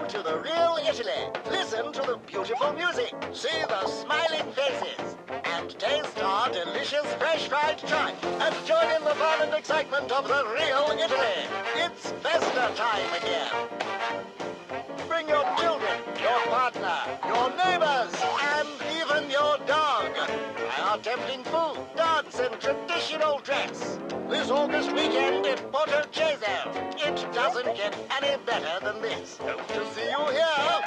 Welcome to the real Italy. Listen to the beautiful music, see the smiling faces, and taste our delicious fresh fried tripe. And join in the fun and excitement of the real Italy. It's Festa time again. Bring your children, your partner, your neighbors, and even your dog. Try our tempting food, dance, and traditional dress. This August weekend in Porto Ceso. It doesn't get any better than this. Hope to see you here.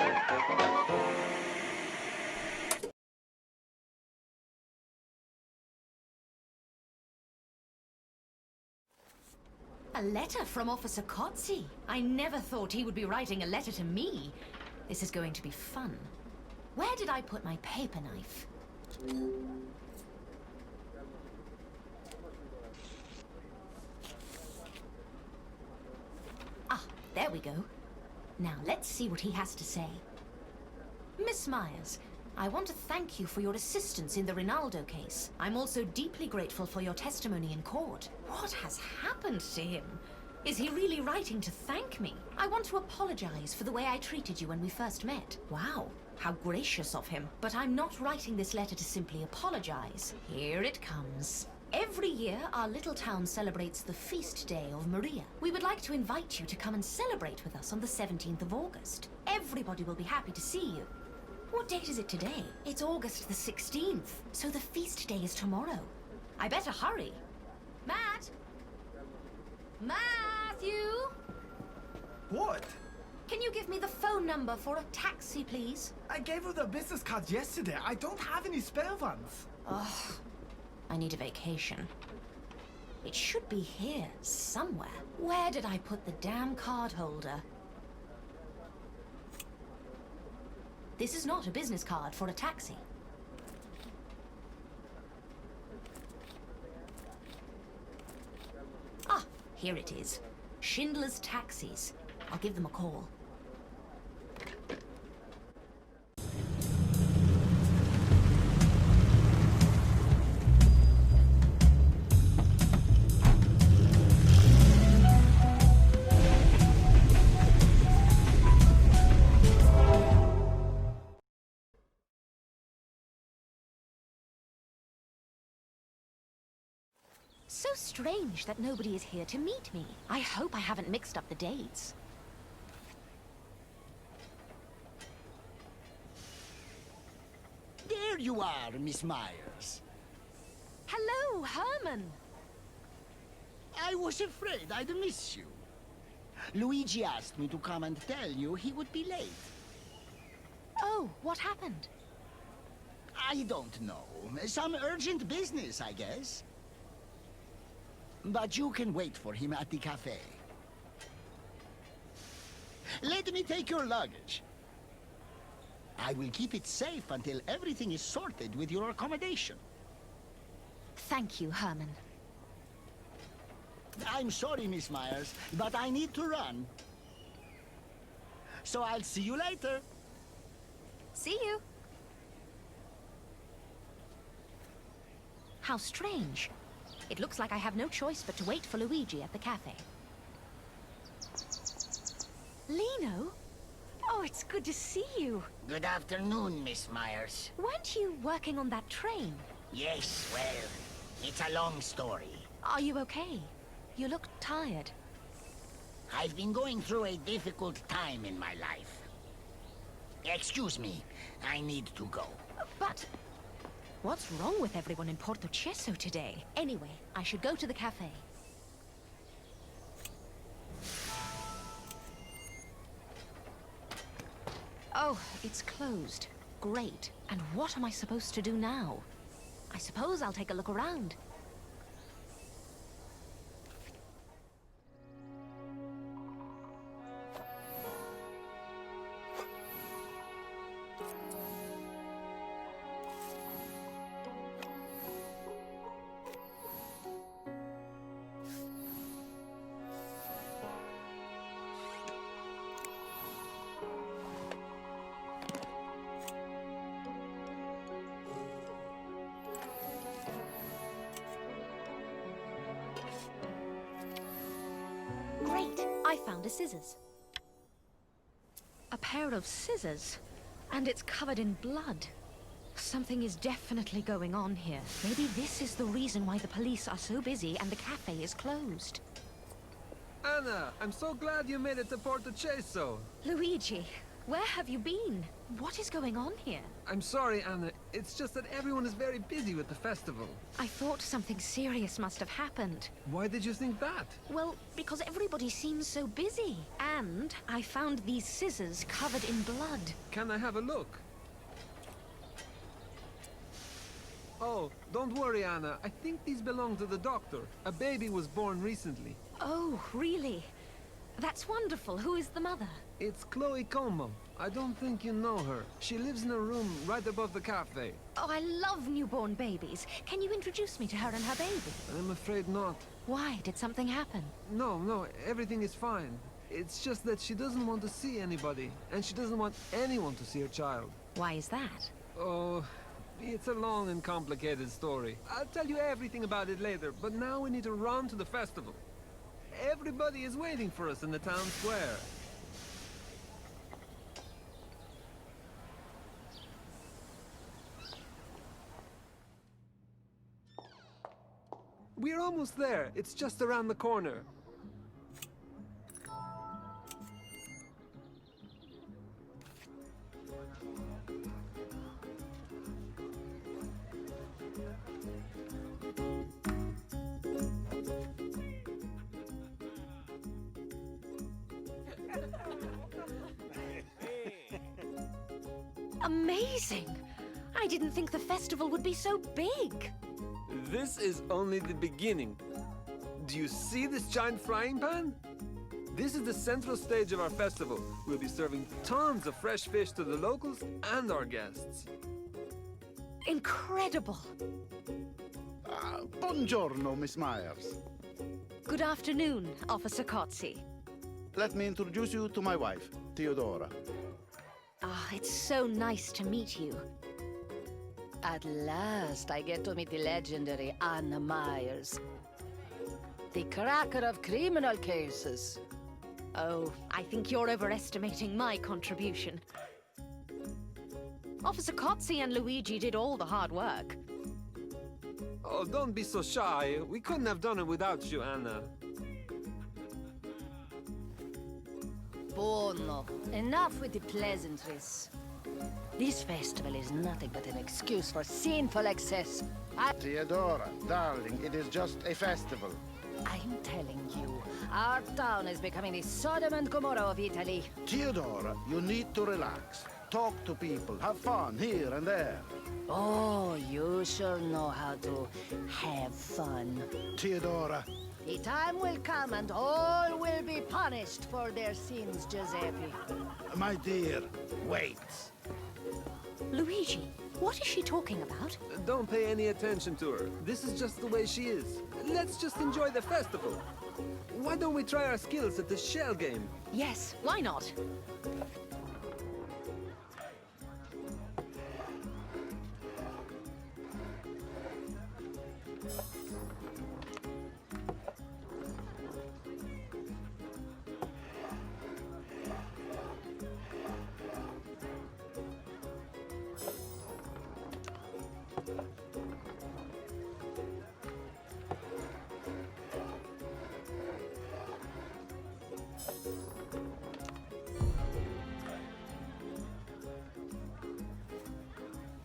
A letter from Officer Kotzi. I never thought he would be writing a letter to me. This is going to be fun. Where did I put my paper knife? Ah, there we go. Now let's see what he has to say. Miss Myers, I want to thank you for your assistance in the Rinaldo case. I'm also deeply grateful for your testimony in court. What has happened to him? Is he really writing to thank me? I want to apologize for the way I treated you when we first met. Wow, how gracious of him. But I'm not writing this letter to simply apologize. Here it comes. Every year, our little town celebrates the feast day of Maria. We would like to invite you to come and celebrate with us on the 17th of August. Everybody will be happy to see you. What date is it today? It's August the 16th, so the feast day is tomorrow. I better hurry. Matt? Matthew? What? Can you give me the phone number for a taxi, please? I gave her the business cards yesterday. I don't have any spare ones. Ugh. I need a vacation. It should be here, somewhere. Where did I put the damn card holder? This is not a business card for a taxi. Ah, here it is. Schindler's Taxis. I'll give them a call. So strange that nobody is here to meet me. I hope I haven't mixed up the dates. There you are, Miss Myers. Hello, Herman. I was afraid I'd miss you. Luigi asked me to come and tell you he would be late. Oh, what happened? I don't know. Some urgent business, I guess. But you can wait for him at the cafe. Let me take your luggage. I will keep it safe until everything is sorted with your accommodation. Thank you, Herman. I'm sorry, Miss Myers, but I need to run. So I'll see you later. See you. How strange. It looks like I have no choice but to wait for Luigi at the cafe. Lino? Oh, it's good to see you. Good afternoon, Miss Myers. Weren't you working on that train? Yes, well, it's a long story. Are you okay? You look tired. I've been going through a difficult time in my life. Excuse me, I need to go. But what's wrong with everyone in Porto Ceso today? Anyway, I should go to the cafe. Oh, it's closed. Great. And what am I supposed to do now? I suppose I'll take a look around. Great! I found a scissors. A pair of scissors. And it's covered in blood. Something is definitely going on here. Maybe this is the reason why the police are so busy and the cafe is closed. Anna, I'm so glad you made it to Porto Ceso. Luigi, where have you been? What is going on here? I'm sorry, Anna. It's just that everyone is very busy with the festival. I thought something serious must have happened. Why did you think that? Well, because everybody seems so busy. And I found these scissors covered in blood. Can I have a look? Oh, don't worry, Anna. I think these belong to the doctor. A baby was born recently. Oh, really? That's wonderful. Who is the mother? It's Chloe Como. I don't think you know her. She lives in a room right above the cafe. Oh, I love newborn babies. Can you introduce me to her and her baby? I'm afraid not. Why? Did something happen? No, everything is fine. It's just that she doesn't want to see anybody, and she doesn't want anyone to see her child. Why is that? Oh, it's a long and complicated story. I'll tell you everything about it later, but now we need to run to the festival. Everybody is waiting for us in the town square. We're almost there. It's just around the corner. Amazing! I didn't think the festival would be so big. This is only the beginning. Do you see this giant frying pan? This is the central stage of our festival. We'll be serving tons of fresh fish to the locals and our guests. Incredible! Buongiorno, Miss Myers. Good afternoon, Officer Cozzi. Let me introduce you to my wife, Theodora. Ah, it's so nice to meet you. At last, I get to meet the legendary Anna Myers. The cracker of criminal cases. Oh, I think you're overestimating my contribution. Officer Cozzi and Luigi did all the hard work. Oh, don't be so shy. We couldn't have done it without you, Anna. Buono. Enough with the pleasantries. This festival is nothing but an excuse for sinful excess. Theodora, darling, it is just a festival. I'm telling you, our town is becoming the Sodom and Gomorrah of Italy. Theodora, you need to relax. Talk to people, have fun here and there. Oh, you sure know how to have fun. Theodora. The time will come and all will be punished for their sins, Giuseppe. My dear, wait. Luigi, what is she talking about? Don't pay any attention to her. This is just the way she is. Let's just enjoy the festival. Why don't we try our skills at the shell game? Yes, why not?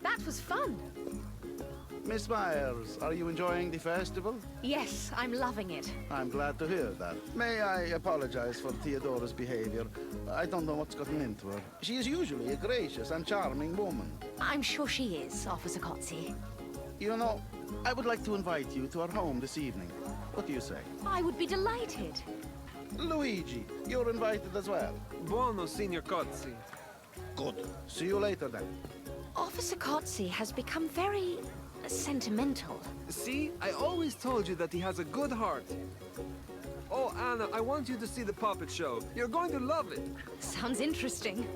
That was fun. Miss Myers, are you enjoying the festival? Yes, I'm loving it. I'm glad to hear that. May I apologize for Theodora's behavior? I don't know what's gotten into her. She is usually a gracious and charming woman. I'm sure she is, Officer Cozzi. You know, I would like to invite you to our home this evening. What do you say? I would be delighted. Luigi, you're invited as well. Buono, Signor Cozzi. Good. See you later then. Officer Cozzi has become very sentimental. See? I always told you that he has a good heart. Oh, Anna, I want you to see the puppet show. You're going to love it. Sounds interesting.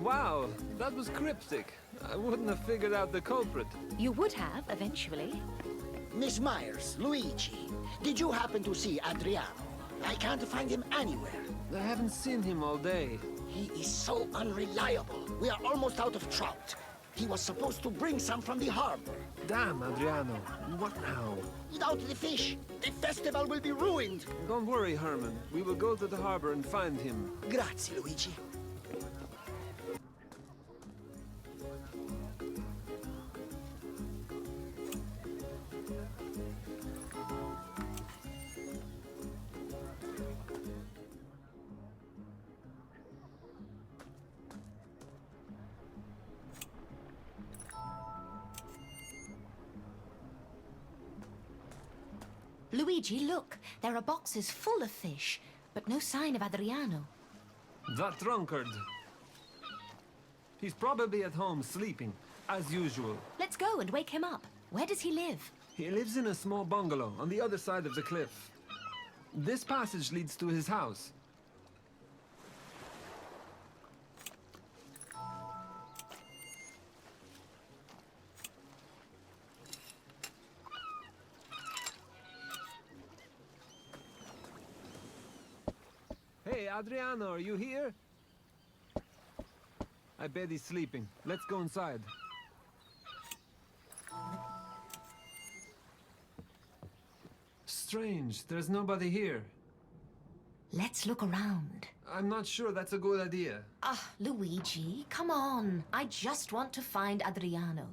Wow, that was cryptic. I wouldn't have figured out the culprit. You would have, eventually. Miss Myers, Luigi, did you happen to see Adriano? I can't find him anywhere. I haven't seen him all day. He is so unreliable. We are almost out of trout. He was supposed to bring some from the harbor. Damn, Adriano. What now? Without the fish, the festival will be ruined. Don't worry, Herman. We will go to the harbor and find him. Grazie, Luigi. Luigi, look. There are boxes full of fish, but no sign of Adriano. That drunkard. He's probably at home sleeping, as usual. Let's go and wake him up. Where does he live? He lives in a small bungalow on the other side of the cliff. This passage leads to his house. Hey, Adriano, are you here? I bet he's sleeping. Let's go inside. Strange, there's nobody here. Let's look around. I'm not sure that's a good idea. Ah, Luigi, come on. I just want to find Adriano.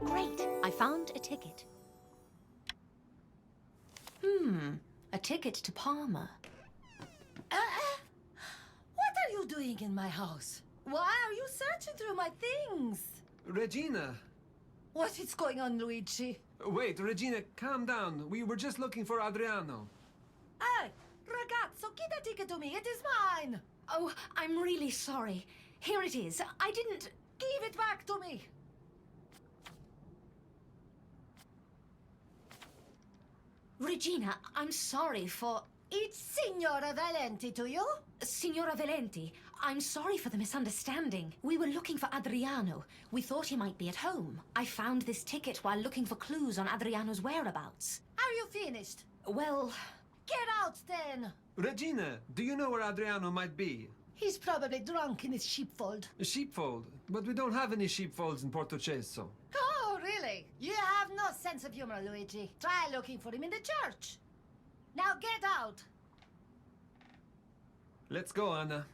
Great, I found a ticket. A ticket to Parma. What are you doing in my house? Why are you searching through my things? Regina! What is going on, Luigi? Wait, Regina, calm down. We were just looking for Adriano. Hey, ragazzo, give the ticket to me. It is mine. Oh, I'm really sorry. Here it is. I didn't... Give it back to me. Regina, I'm sorry for... It's Signora Valenti to you? Signora Valenti, I'm sorry for the misunderstanding. We were looking for Adriano. We thought he might be at home. I found this ticket while looking for clues on Adriano's whereabouts. Are you finished? Well... Get out, then. Regina, do you know where Adriano might be? He's probably drunk in his sheepfold. A sheepfold? But we don't have any sheepfolds in Portocesso. Oh, really? You have no sense of humor, Luigi. Try looking for him in the church. Now get out. Let's go, Anna.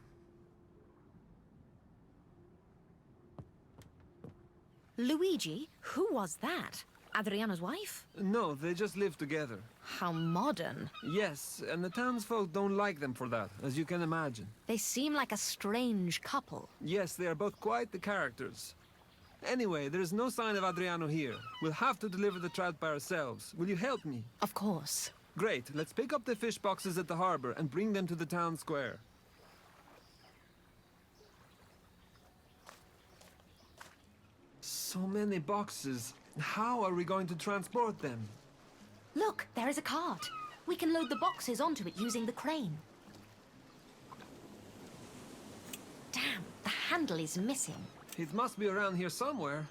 Luigi, who was that? Adriano's wife? No, they just live together. How modern. Yes, and the townsfolk don't like them for that, as you can imagine. They seem like a strange couple. Yes, they are both quite the characters. Anyway, there is no sign of Adriano here. We'll have to deliver the trout by ourselves. Will you help me? Of course. Great, let's pick up the fish boxes at the harbor and bring them to the town square. So many boxes. How are we going to transport them? Look, there is a cart. We can load the boxes onto it using the crane. Damn, the handle is missing. It must be around here somewhere.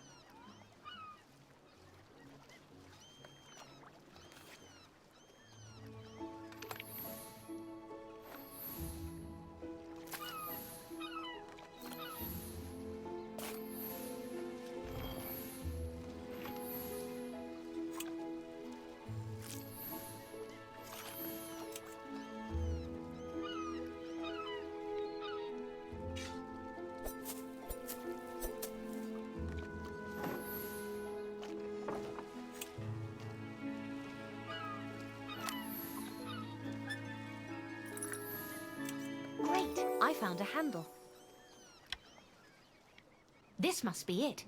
I found a handle. This must be it.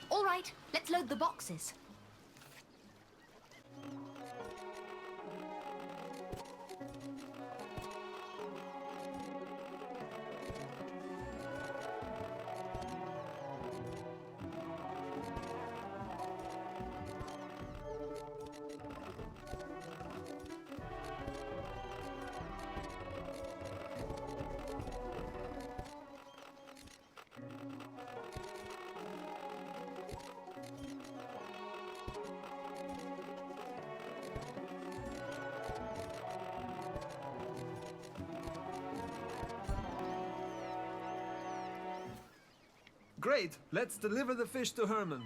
All right, let's load the boxes. Great, let's deliver the fish to Herman.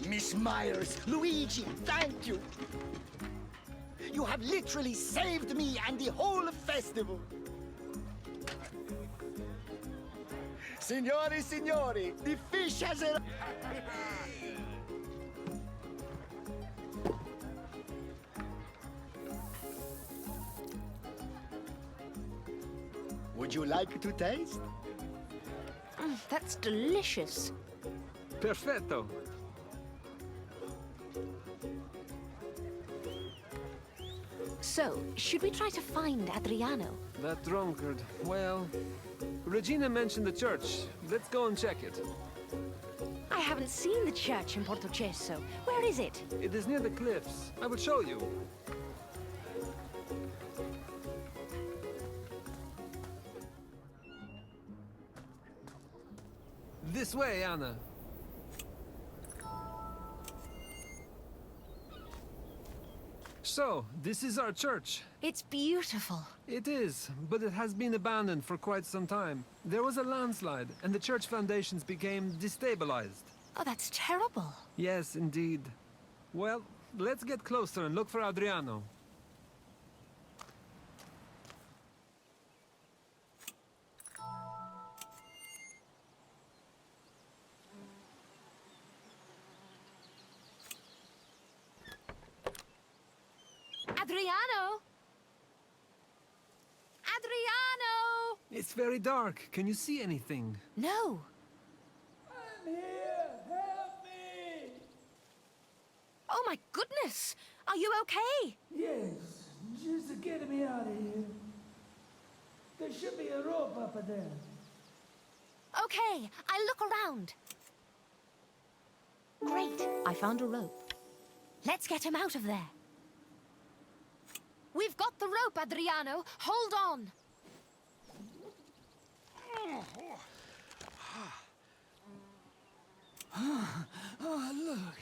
Miss Myers, Luigi, thank you. You have literally saved me and the whole festival. Signori, signori, the fish has a... Would you like to taste? That's delicious. Perfetto. So, should we try to find Adriano? That drunkard. Well, Regina mentioned the church. Let's go and check it. I haven't seen the church in Portocesso. Where is it? It is near the cliffs. I will show you. This way, Anna. So, this is our church. It's beautiful. It is, but it has been abandoned for quite some time. There was a landslide, and the church foundations became destabilized. Oh, that's terrible. Yes, indeed. Well, let's get closer and look for Adriano. Adriano! Adriano! It's very dark. Can you see anything? No. I'm here! Help me! Oh my goodness! Are you okay? Yes, just get me out of here. There should be a rope up there. Okay, I'll look around. Great, I found a rope. Let's get him out of there. We've got the rope, Adriano. Hold on. Oh, look.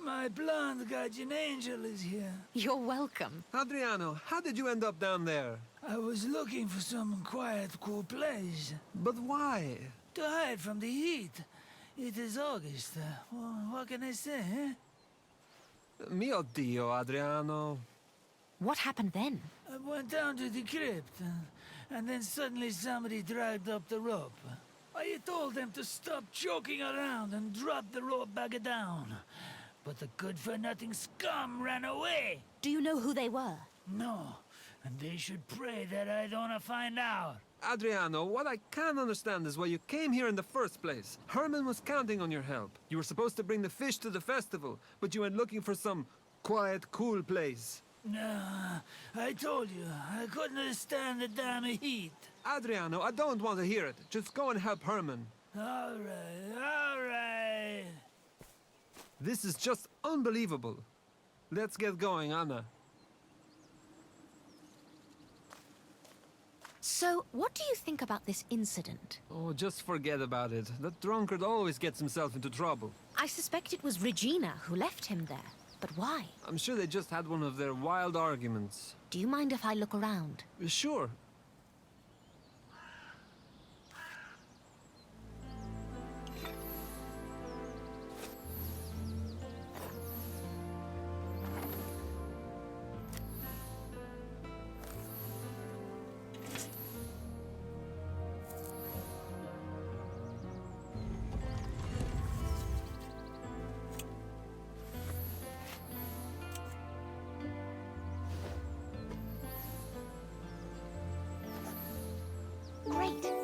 My blonde guardian angel is here. You're welcome. Adriano, how did you end up down there? I was looking for some quiet, cool place. But why? To hide from the heat. It is August. Well, what can I say, eh? Mio Dio, Adriano. What happened then? I went down to the crypt, and then suddenly somebody dragged up the rope. I told them to stop joking around and drop the rope back down. But the good-for-nothing scum ran away. Do you know who they were? No, and they should pray that I don't find out. Adriano, what I can't understand is why you came here in the first place. Herman was counting on your help. You were supposed to bring the fish to the festival, but you went looking for some quiet, cool place. No, I told you, I couldn't stand the damn heat. Adriano, I don't want to hear it. Just go and help Herman. All right. This is just unbelievable. Let's get going, Anna. So, what do you think about this incident? Oh, just forget about it. That drunkard always gets himself into trouble. I suspect it was Regina who left him there. But why? I'm sure they just had one of their wild arguments. Do you mind if I look around? Sure.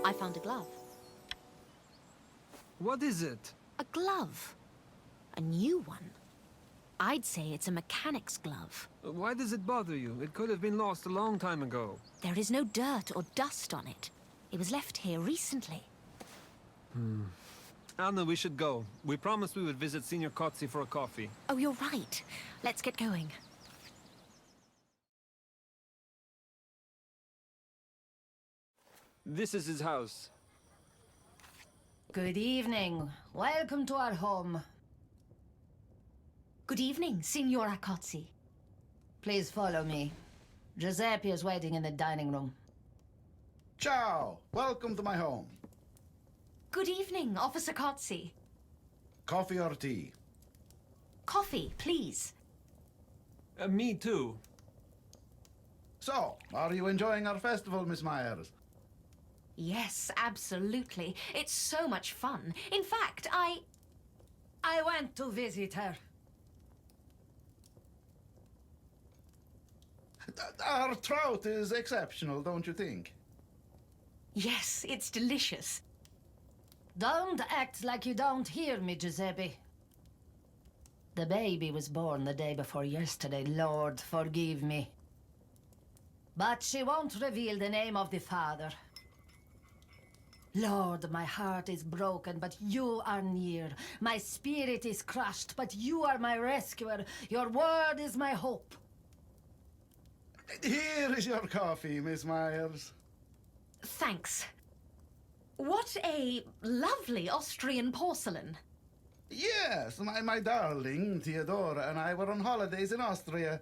I found a glove. What is it? A glove. A new one. I'd say it's a mechanic's glove. Why does it bother you? It could have been lost a long time ago. There is no dirt or dust on it. It was left here recently. Anna, we should go. We promised we would visit Senior Kotzi for a coffee. Oh, you're right. Let's get going. This is his house. Good evening. Welcome to our home. Good evening, Signora Kotzi. Please follow me. Giuseppe is waiting in the dining room. Ciao! Welcome to my home. Good evening, Officer Kotzi. Coffee or tea? Coffee, please. Me too. So, are you enjoying our festival, Miss Myers? Yes, absolutely. It's so much fun. In fact, I went to visit her. Our trout is exceptional, don't you think? Yes, it's delicious. Don't act like you don't hear me, Giuseppe. The baby was born the day before yesterday. Lord, forgive me. But she won't reveal the name of the father. Lord, my heart is broken, but you are near. My spirit is crushed, but you are my rescuer. Your word is my hope. Here is your coffee, Miss Myers. Thanks. What a lovely Austrian porcelain. Yes, my darling, Theodora, and I were on holidays in Austria.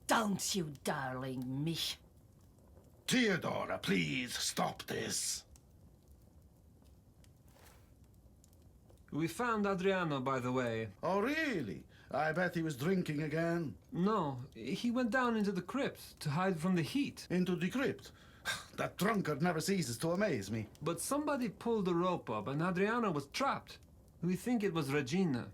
Don't you darling me. Theodora, please stop this. We found Adriano, by the way. Oh, really? I bet he was drinking again. No, he went down into the crypt to hide from the heat. Into the crypt? That drunkard never ceases to amaze me. But somebody pulled the rope up and Adriano was trapped. We think it was Regina.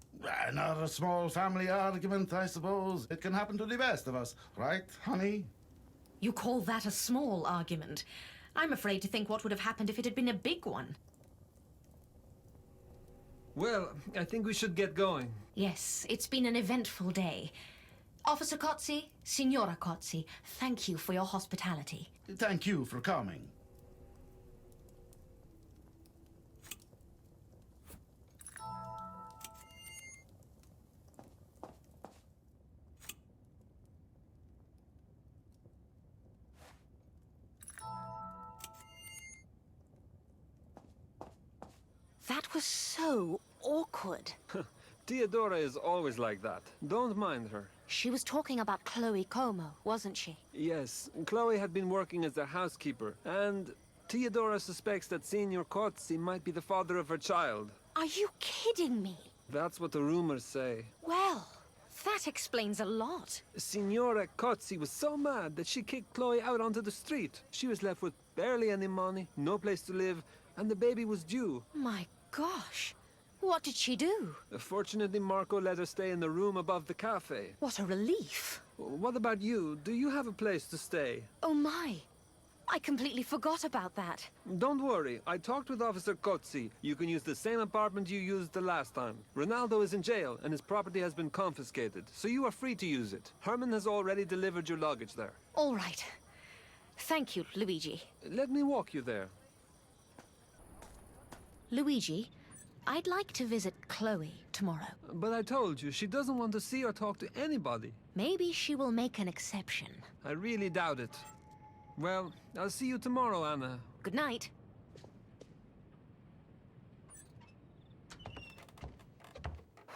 Another small family argument, I suppose. It can happen to the best of us, right, honey? You call that a small argument? I'm afraid to think what would have happened if it had been a big one. Well, I think we should get going. Yes, it's been an eventful day. Officer Kotzi, Signora Kotzi, thank you for your hospitality. Thank you for coming. That was so awkward. Theodora is always like that. Don't mind her. She was talking about Chloe Como, wasn't she? Yes, Chloe had been working as a housekeeper, and Theodora suspects that Senior Kotzi might be the father of her child. Are you kidding me? That's what the rumors say. Well, that explains a lot. Signora Kotzi was so mad that she kicked Chloe out onto the street. She was left with barely any money, no place to live, and the baby was due. My gosh. What did she do? Fortunately, Marco let her stay in the room above the cafe. What a relief. What about you? Do you have a place to stay? Oh my. I completely forgot about that. Don't worry. I talked with Officer Kotzi. You can use the same apartment you used the last time. Ronaldo is in jail, and his property has been confiscated, so you are free to use it. Herman has already delivered your luggage there. All right. Thank you, Luigi. Let me walk you there. Luigi, I'd like to visit Chloe tomorrow. But I told you, she doesn't want to see or talk to anybody. Maybe she will make an exception. I really doubt it. Well, I'll see you tomorrow, Anna. Good night.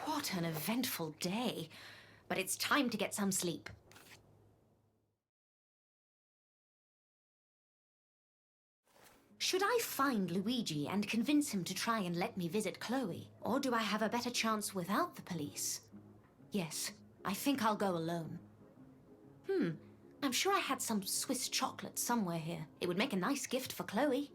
What an eventful day. But it's time to get some sleep. Should I find Luigi and convince him to try and let me visit Chloe? Or do I have a better chance without the police? Yes, I think I'll go alone. I'm sure I had some Swiss chocolate somewhere here. It would make a nice gift for Chloe.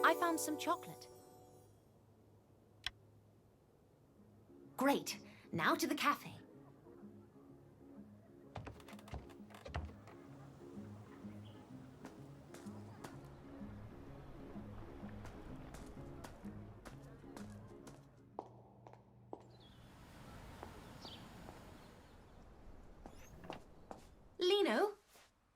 I found some chocolate. Great. Now to the cafe. Lino,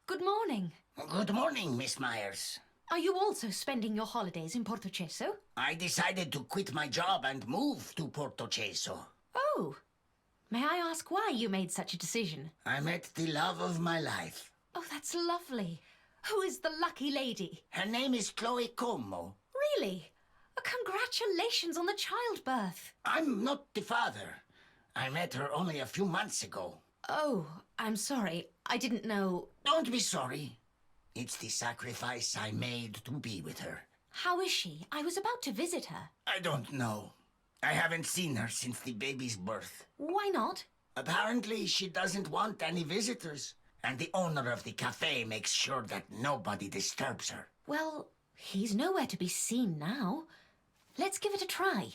good morning. Good morning, Miss Myers. Are you also spending your holidays in Portocesso? I decided to quit my job and move to Portocesso. Oh. May I ask why you made such a decision? I met the love of my life. Oh, that's lovely. Who is the lucky lady? Her name is Chloe Como. Really? Congratulations on the childbirth. I'm not the father. I met her only a few months ago. Oh, I'm sorry. I didn't know. Don't be sorry. It's the sacrifice I made to be with her. How is she? I was about to visit her. I don't know. I haven't seen her since the baby's birth. Why not? Apparently, she doesn't want any visitors. And the owner of the cafe makes sure that nobody disturbs her. Well, he's nowhere to be seen now. Let's give it a try.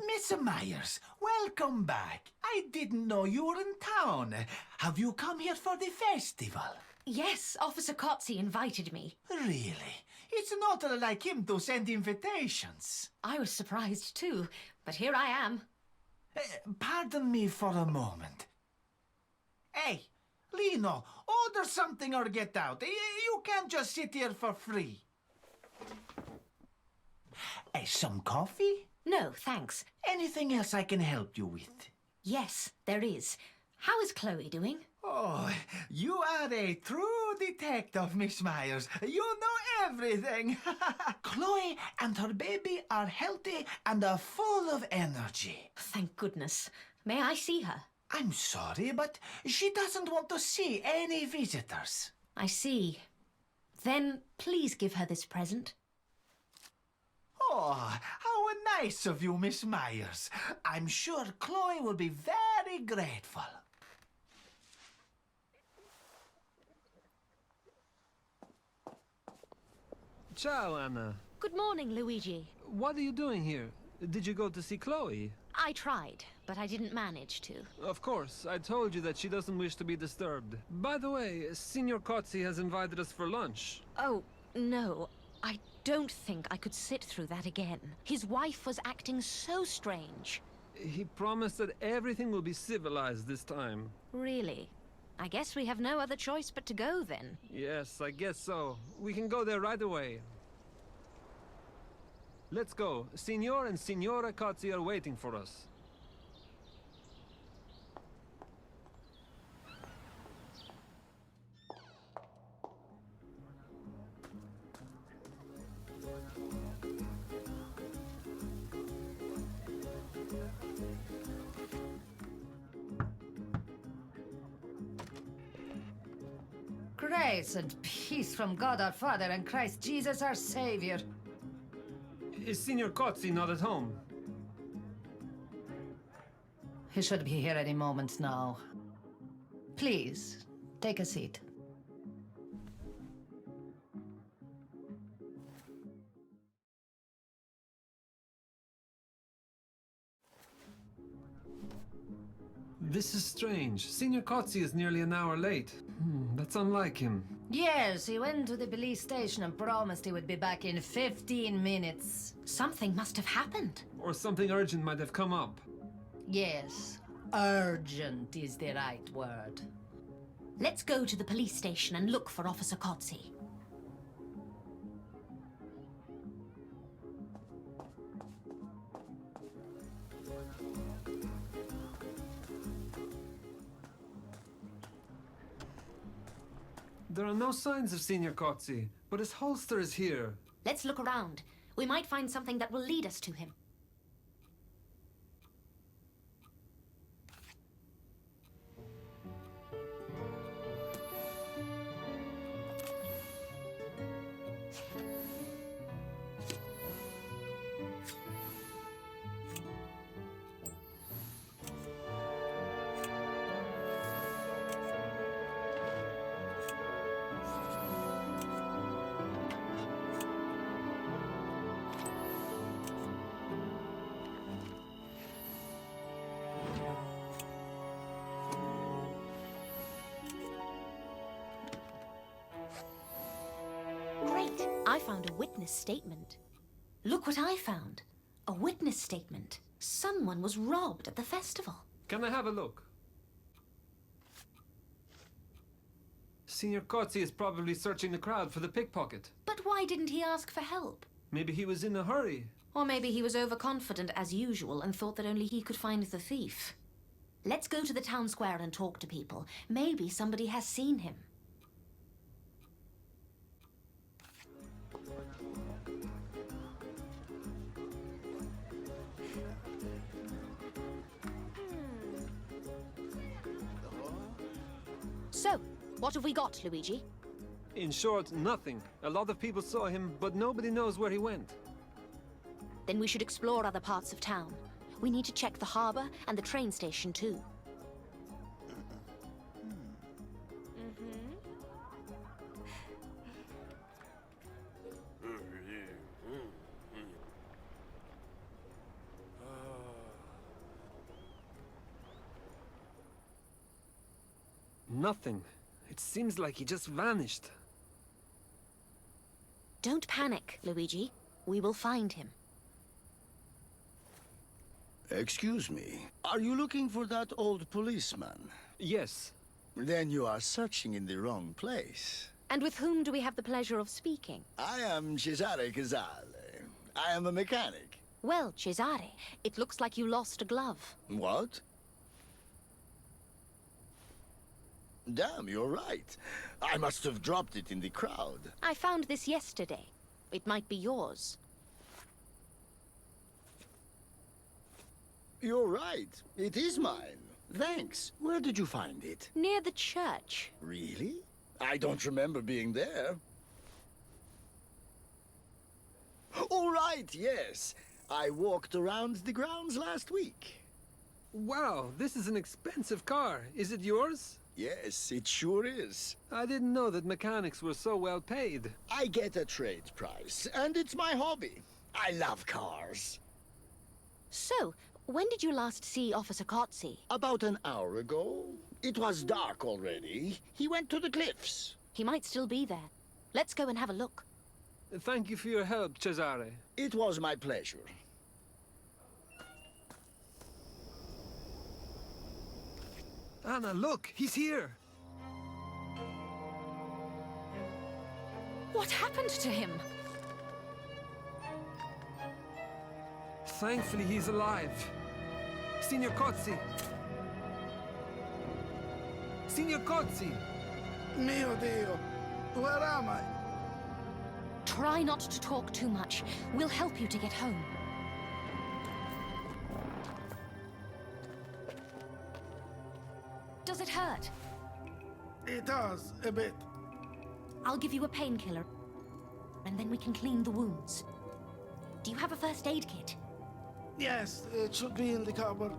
Miss Myers, welcome back. I didn't know you were in town. Have you come here for the festival? Yes, Officer Kotze invited me. Really? It's not like him to send invitations. I was surprised too, but here I am. Pardon me for a moment. Hey, Lino, order something or get out. You can't just sit here for free. Some coffee? No, thanks. Anything else I can help you with? Yes, there is. How is Chloe doing? Oh, you are a true detective, Miss Myers. You know everything. Chloe and her baby are healthy and are full of energy. Thank goodness. May I see her? I'm sorry, but she doesn't want to see any visitors. I see. Then please give her this present. Oh, how nice of you, Miss Myers. I'm sure Chloe will be very grateful. Ciao, Anna. Good morning, Luigi. What are you doing here? Did you go to see Chloe? I tried, but I didn't manage to. Of course, I told you that she doesn't wish to be disturbed. By the way, Signor Kotze has invited us for lunch. Oh, no. I don't think I could sit through that again. His wife was acting so strange. He promised that everything will be civilized this time. Really? I guess we have no other choice but to go then. Yes, I guess so. We can go there right away. Let's go. Signor and Signora Kotze are waiting for us. Grace and peace from God our Father and Christ Jesus our Savior. Is Signor Kotze not at home? He should be here any moment now. Please, take a seat. This is strange. Signor Kotze is nearly an hour late. That's unlike him. Yes, he went to the police station and promised he would be back in 15 minutes. Something must have happened. Or something urgent might have come up. Yes, urgent is the right word. Let's go to the police station and look for Officer Kotze. There are no signs of Signor Kotze, but his holster is here. Let's look around. We might find something that will lead us to him. Great! I found a witness statement. Look what I found. A witness statement. Someone was robbed at the festival. Can I have a look? Senior Kotzi is probably searching the crowd for the pickpocket. But why didn't he ask for help? Maybe he was in a hurry. Or maybe he was overconfident as usual and thought that only he could find the thief. Let's go to the town square and talk to people. Maybe somebody has seen him. So, what have we got, Luigi? In short, nothing. A lot of people saw him, but nobody knows where he went. Then we should explore other parts of town. We need to check the harbor and the train station too. Nothing. It seems like he just vanished. Don't panic, Luigi. We will find him. Excuse me. Are you looking for that old policeman? Yes. Then you are searching in the wrong place. And with whom do we have the pleasure of speaking? I am Cesare Casale. I am a mechanic. Well, Cesare, it looks like you lost a glove. What? Damn, you're right. I must have dropped it in the crowd. I found this yesterday. It might be yours. You're right. It is mine. Thanks. Where did you find it? Near the church. Really? I don't remember being there. All right, yes. I walked around the grounds last week. Wow, this is an expensive car. Is it yours? Yes, it sure is. I didn't know that mechanics were so well paid. I get a trade price, and it's my hobby. I love cars. So, when did you last see Officer Kotzi? About an hour ago. It was dark already. He went to the cliffs. He might still be there. Let's go and have a look. Thank you for your help, Cesare. It was my pleasure. Anna, look! He's here! What happened to him? Thankfully, he's alive. Signor Kotzi! Signor Kotzi! Mio Dio, where am I? Try not to talk too much. We'll help you to get home. Does it hurt? It does, a bit. I'll give you a painkiller, and then we can clean the wounds. Do you have a first aid kit? Yes, it should be in the cupboard.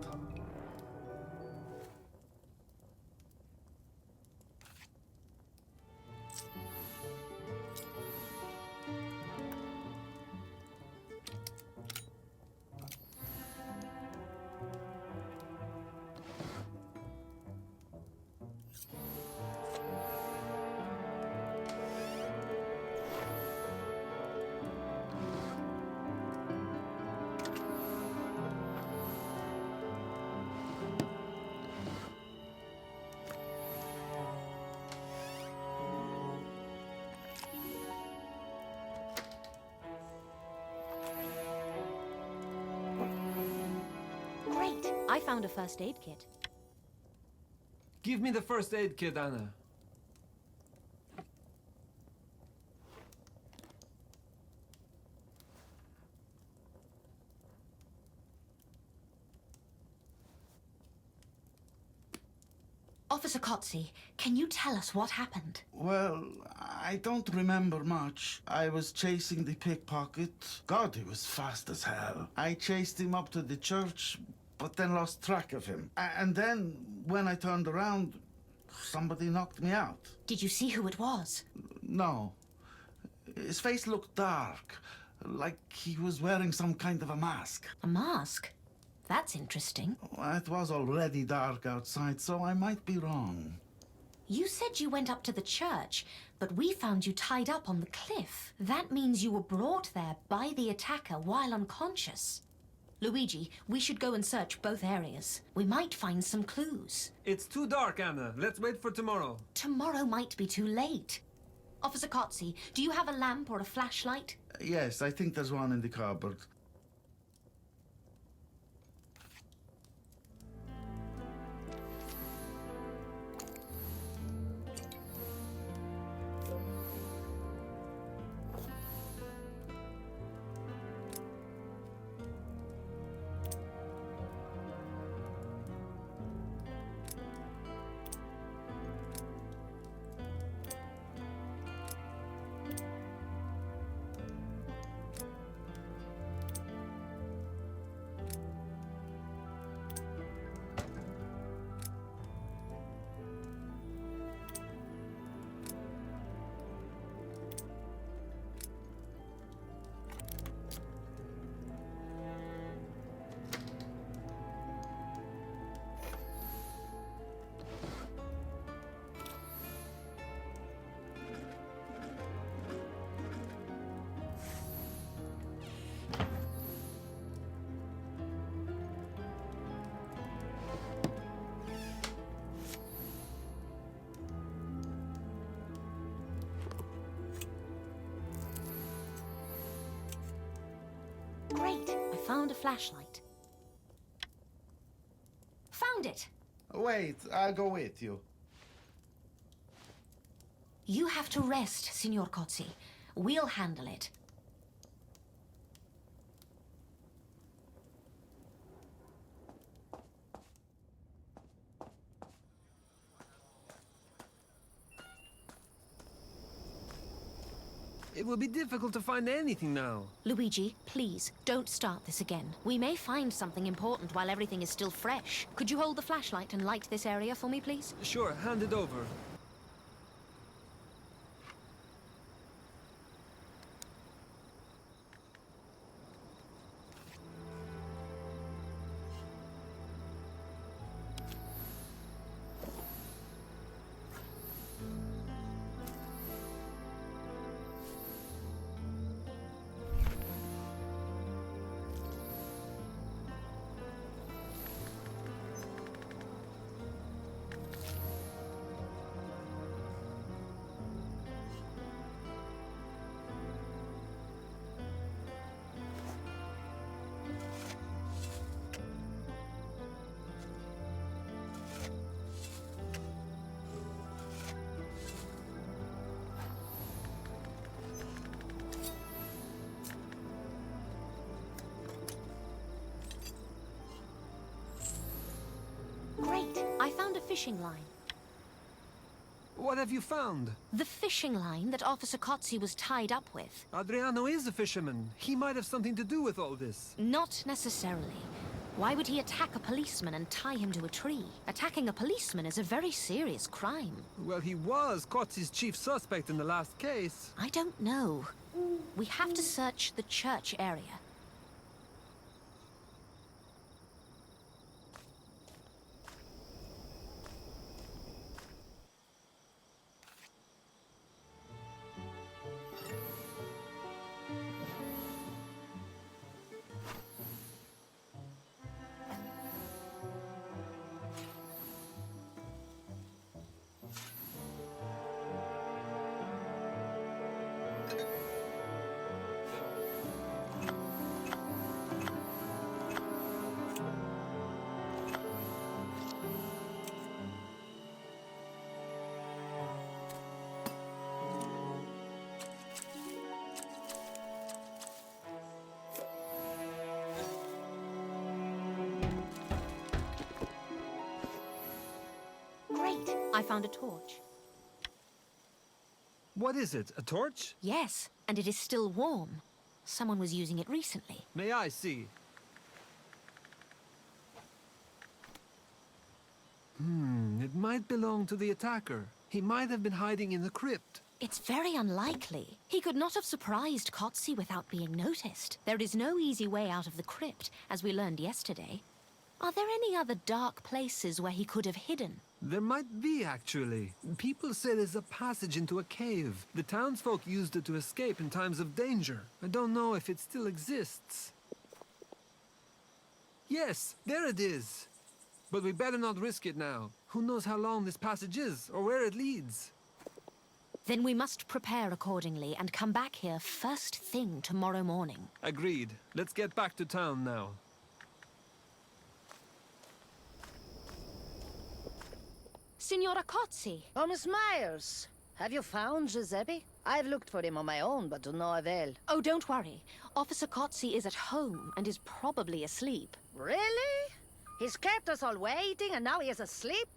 Great! I found a first aid kit. Give me the first aid kit, Anna. Officer Kotzi, can you tell us what happened? Well, I don't remember much. I was chasing the pickpocket. God, he was fast as hell. I chased him up to the church, but then lost track of him. And then, when I turned around, somebody knocked me out. Did you see who it was? No. His face looked dark, like he was wearing some kind of a mask. A mask? That's interesting. It was already dark outside, so I might be wrong. You said you went up to the church, but we found you tied up on the cliff. That means you were brought there by the attacker while unconscious. Luigi, we should go and search both areas. We might find some clues. It's too dark, Anna. Let's wait for tomorrow. Tomorrow might be too late. Officer Kotze, do you have a lamp or a flashlight? Yes, I think there's one in the cupboard. Great, I found a flashlight. Found it! Wait, I'll go with you. You have to rest, Signor Kotze. We'll handle it. It will be difficult to find anything now. Luigi, please, don't start this again. We may find something important while everything is still fresh. Could you hold the flashlight and light this area for me, please? Sure, hand it over. Great, I found a fishing line. What have you found? The fishing line that Officer Kotze was tied up with. Adriano is a fisherman. He might have something to do with all this. Not necessarily. Why would he attack a policeman and tie him to a tree? Attacking a policeman is a very serious crime. Well, he was Kotze's chief suspect in the last case. I don't know. We have to search the church area. Great, I found a torch. What is it, a torch? Yes, and it is still warm. Someone was using it recently. May I see? It might belong to the attacker. He might have been hiding in the crypt. It's very unlikely. He could not have surprised Kotze without being noticed. There is no easy way out of the crypt, as we learned yesterday. Are there any other dark places where he could have hidden? There might be, actually. People say there's a passage into a cave. The townsfolk used it to escape in times of danger. I don't know if it still exists. Yes, there it is. But we better not risk it now. Who knows how long this passage is, or where it leads? Then we must prepare accordingly and come back here first thing tomorrow morning. Agreed. Let's get back to town now. Signora Cozzi! Oh, Miss Myers, have you found Giuseppe? I've looked for him on my own, but to no avail. Oh, don't worry. Officer Cozzi is at home and is probably asleep. Really? He's kept us all waiting and now he is asleep?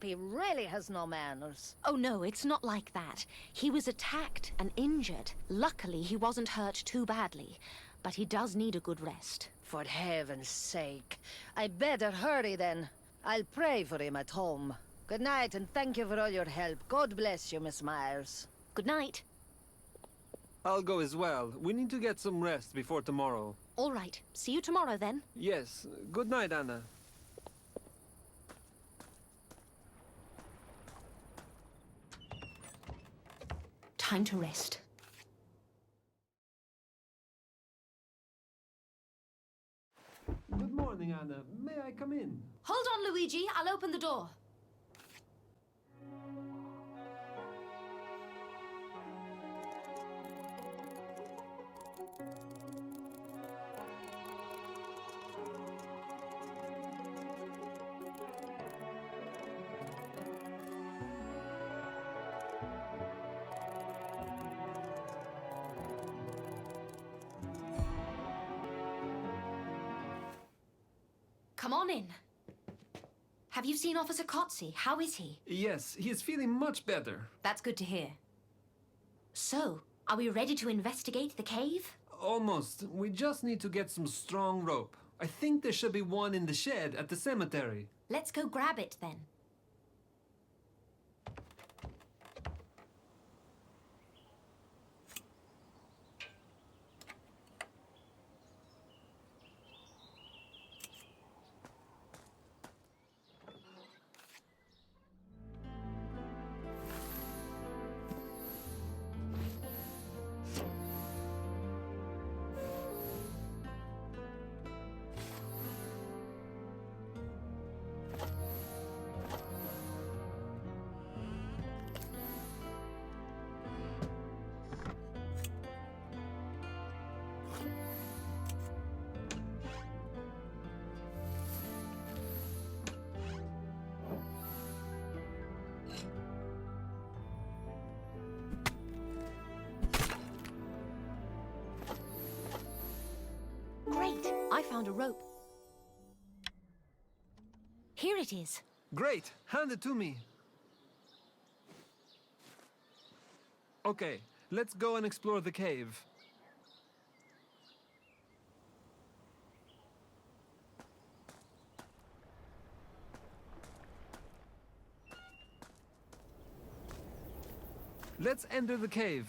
He really has no manners. Oh no, it's not like that. He was attacked and injured. Luckily, he wasn't hurt too badly. But he does need a good rest. For heaven's sake. I better hurry then. I'll pray for him at home. Good night, and thank you for all your help. God bless you, Miss Myers. Good night. I'll go as well. We need to get some rest before tomorrow. All right. See you tomorrow then. Yes. Good night, Anna. Time to rest. Good morning, Anna. May I come in? Hold on, Luigi. I'll open the door. Come on in. Have you seen Officer Cozzi? How is he? Yes, he is feeling much better. That's good to hear. So, are we ready to investigate the cave? Almost. We just need to get some strong rope. I think there should be one in the shed at the cemetery. Let's go grab it then. Great! I found a rope. Here it is. Great! Hand it to me. Okay, let's go and explore the cave. Let's enter the cave.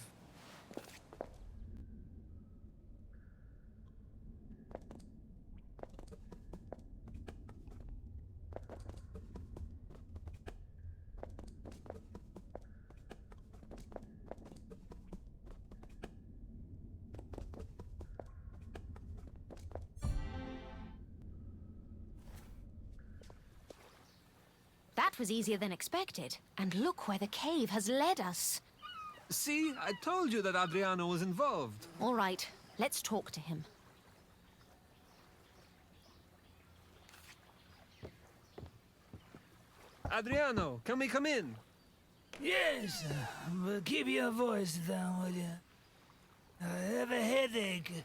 That was easier than expected. And look where the cave has led us. See, I told you that Adriano was involved. All right, let's talk to him. Adriano, can we come in? Yes, but keep your voice down, will you? I have a headache.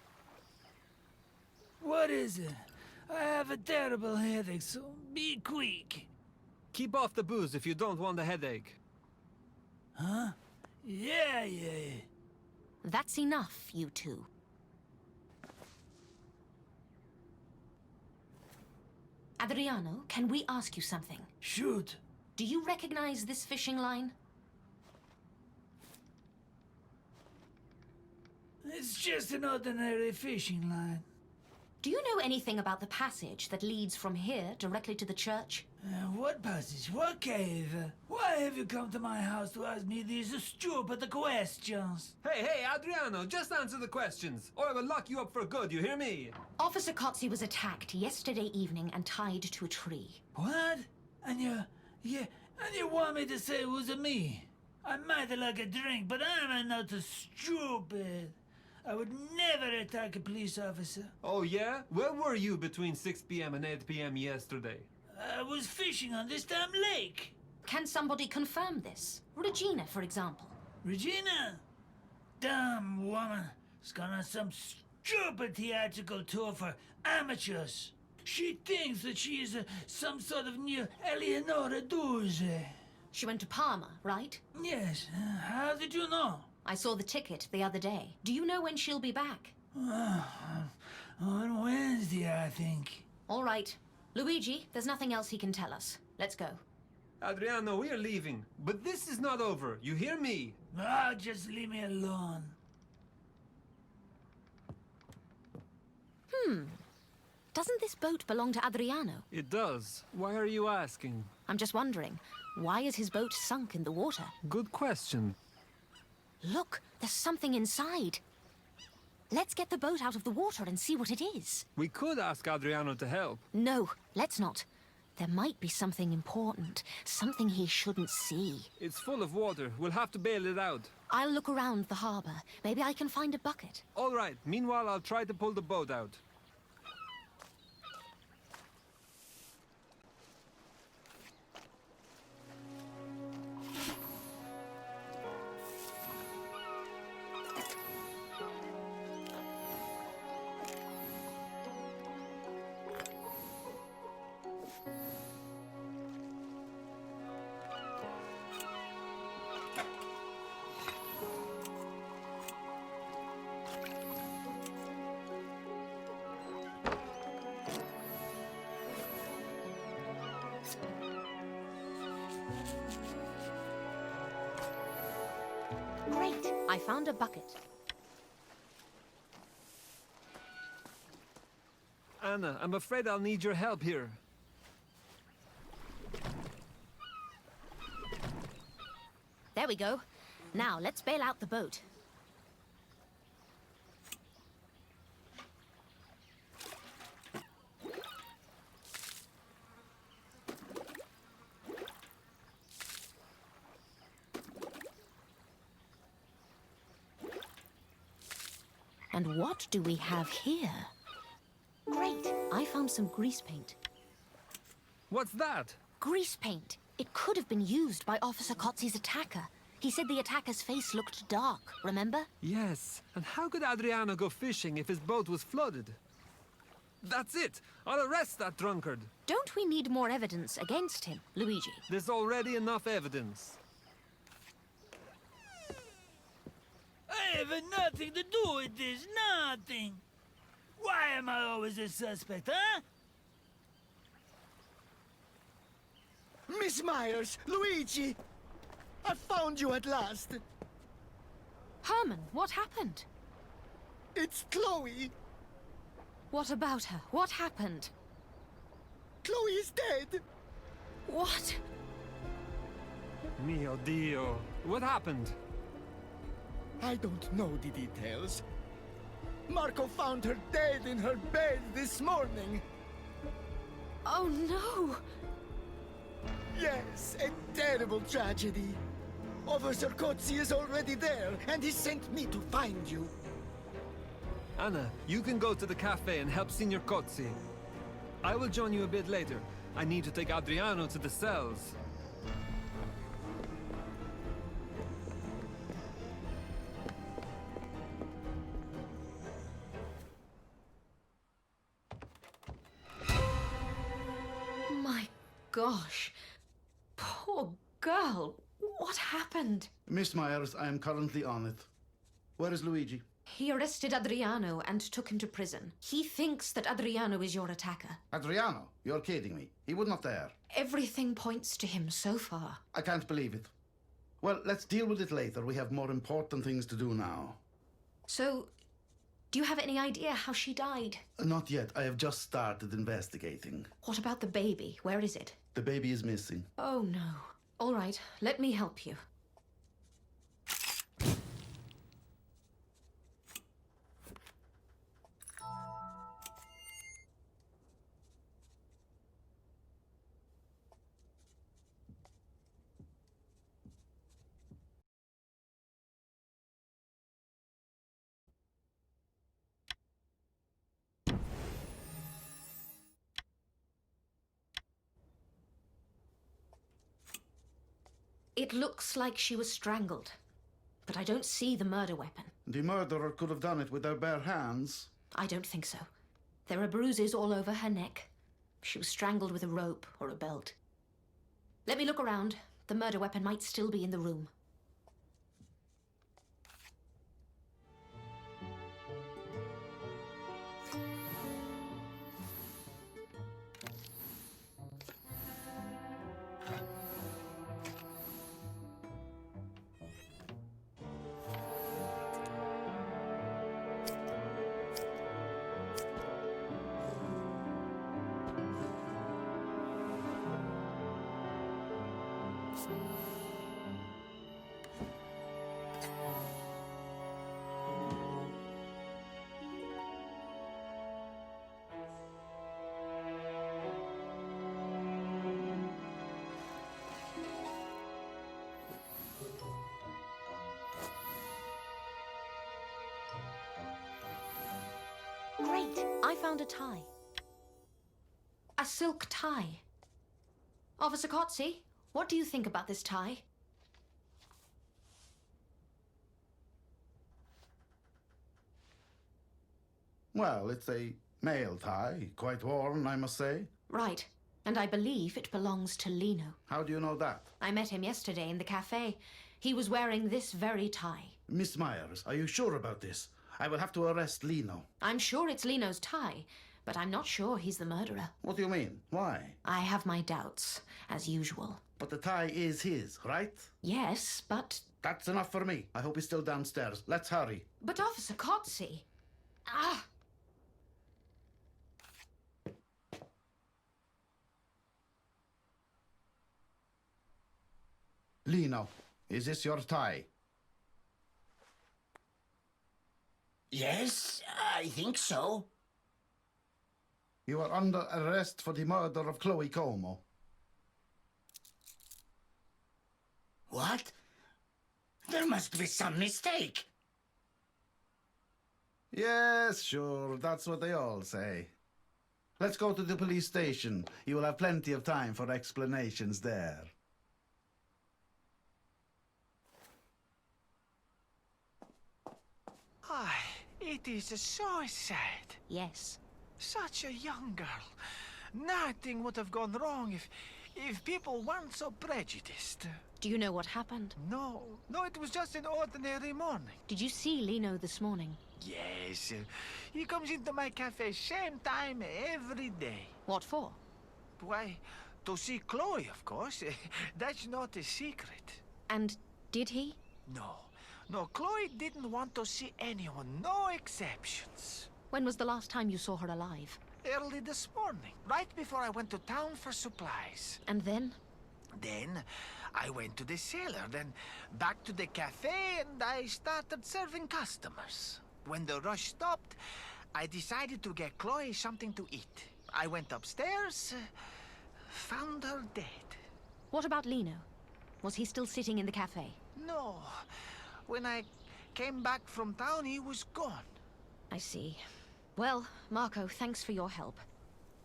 What is it? I have a terrible headache, so be quick. Keep off the booze if you don't want a headache. Huh? Yeah. That's enough, you two. Adriano, can we ask you something? Shoot. Do you recognize this fishing line? It's just an ordinary fishing line. Do you know anything about the passage that leads from here directly to the church? What passage? What cave? Why have you come to my house to ask me these stupid questions? Hey, Adriano, just answer the questions, or I will lock you up for good, you hear me? Officer Kotze was attacked yesterday evening and tied to a tree. What? And you want me to say it was me? I might like a drink, but I'm not stupid. I would never attack a police officer. Oh yeah? Where were you between 6 p.m. and 8 p.m. yesterday? I was fishing on this damn lake. Can somebody confirm this? Regina, for example. Regina? Damn woman. She's gone on some stupid theatrical tour for amateurs. She thinks that she is some sort of new Eleonora Duse. She went to Parma, right? Yes. How did you know? I saw the ticket the other day. Do you know when she'll be back? On Wednesday, I think. All right. Luigi, there's nothing else he can tell us. Let's go. Adriano, we are leaving. But this is not over, you hear me? Just leave me alone. Doesn't this boat belong to Adriano? It does. Why are you asking? I'm just wondering, why is his boat sunk in the water? Good question. Look, there's something inside. Let's get the boat out of the water and see what it is. We could ask Adriano to help. No, let's not. There might be something important, something he shouldn't see. It's full of water. We'll have to bail it out. I'll look around the harbor. Maybe I can find a bucket. All right. Meanwhile, I'll try to pull the boat out. Great, I found a bucket. Anna, I'm afraid I'll need your help here. There we go. Now, let's bail out the boat. And what do we have here? Great! I found some grease paint. What's that? Grease paint. It could have been used by Officer Kotze's attacker. He said the attacker's face looked dark, remember? Yes. And how could Adriano go fishing if his boat was flooded? That's it! I'll arrest that drunkard! Don't we need more evidence against him, Luigi? There's already enough evidence. I have nothing to do with this, nothing. Why am I always a suspect, huh? Miss Myers, Luigi! I found you at last. Herman, what happened? It's Chloe. What about her? What happened? Chloe is dead. What? Mio Dio. What happened? I don't know the details. Marco found her dead in her bed this morning. Oh no! Yes, a terrible tragedy. Officer Kotze is already there, and he sent me to find you. Anna, you can go to the cafe and help Signor Kotze. I will join you a bit later. I need to take Adriano to the cells. My gosh. Poor girl. What happened? Miss Myers, I am currently on it. Where is Luigi? He arrested Adriano and took him to prison. He thinks that Adriano is your attacker. Adriano? You're kidding me. He would not dare. Everything points to him so far. I can't believe it. Well, let's deal with it later. We have more important things to do now. So, Do you have any idea how she died? Not yet. I have just started investigating. What about the baby? Where is it? The baby is missing. Oh, no. All right, let me help you. It looks like she was strangled, but I don't see the murder weapon. The murderer could have done it with their bare hands. I don't think so. There are bruises all over her neck. She was strangled with a rope or a belt. Let me look around. The murder weapon might still be in the room. Great! I found a tie. A silk tie. Officer Kotze, what do you think about this tie? Well, it's a male tie. Quite worn, I must say. Right. And I believe it belongs to Lino. How do you know that? I met him yesterday in the cafe. He was wearing this very tie. Miss Myers, are you sure about this? I will have to arrest Lino. I'm sure it's Lino's tie, but I'm not sure he's the murderer. What do you mean? Why? I have my doubts, as usual. But the tie is his, right? Yes, but... That's enough for me. I hope he's still downstairs. Let's hurry. But Officer Kotze... Ah! Lino, is this your tie? Yes, I think so. You are under arrest for the murder of Chloe Como. What? There must be some mistake. Yes, sure. That's what they all say. Let's go to the police station. You will have plenty of time for explanations there. Ay, it is so sad. Yes. Such a young girl. Nothing would have gone wrong if people weren't so prejudiced. Do you know what happened? No, it was just an ordinary morning. Did you see Lino this morning? Yes, he comes into my cafe same time every day. What for? Why, to see Chloe, of course. That's not a secret. And did he? No, Chloe didn't want to see anyone, no exceptions. When was the last time you saw her alive? Early this morning, right before I went to town for supplies. And then? Then, I went to the cellar, then back to the cafe, and I started serving customers. When the rush stopped, I decided to get Chloe something to eat. I went upstairs, found her dead. What about Lino? Was he still sitting in the cafe? No. When I came back from town, he was gone. I see. Well, Marco, thanks for your help.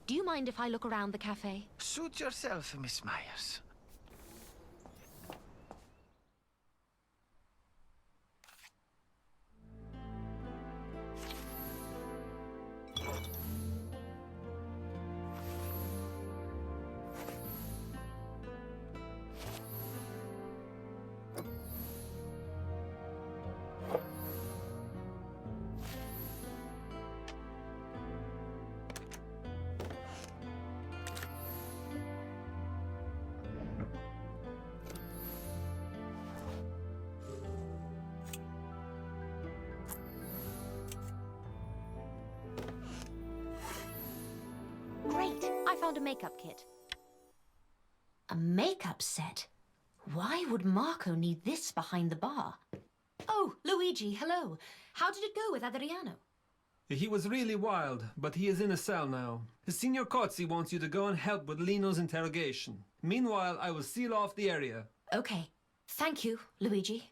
Do you mind if I look around the cafe? Suit yourself, Miss Myers. found a makeup kit. A makeup set? Why would Marco need this behind the bar? Oh, Luigi, hello. How did it go with Adriano? He was really wild, but he is in a cell now. Signor Cozzi wants you to go and help with Lino's interrogation. Meanwhile, I will seal off the area. Okay. Thank you, Luigi.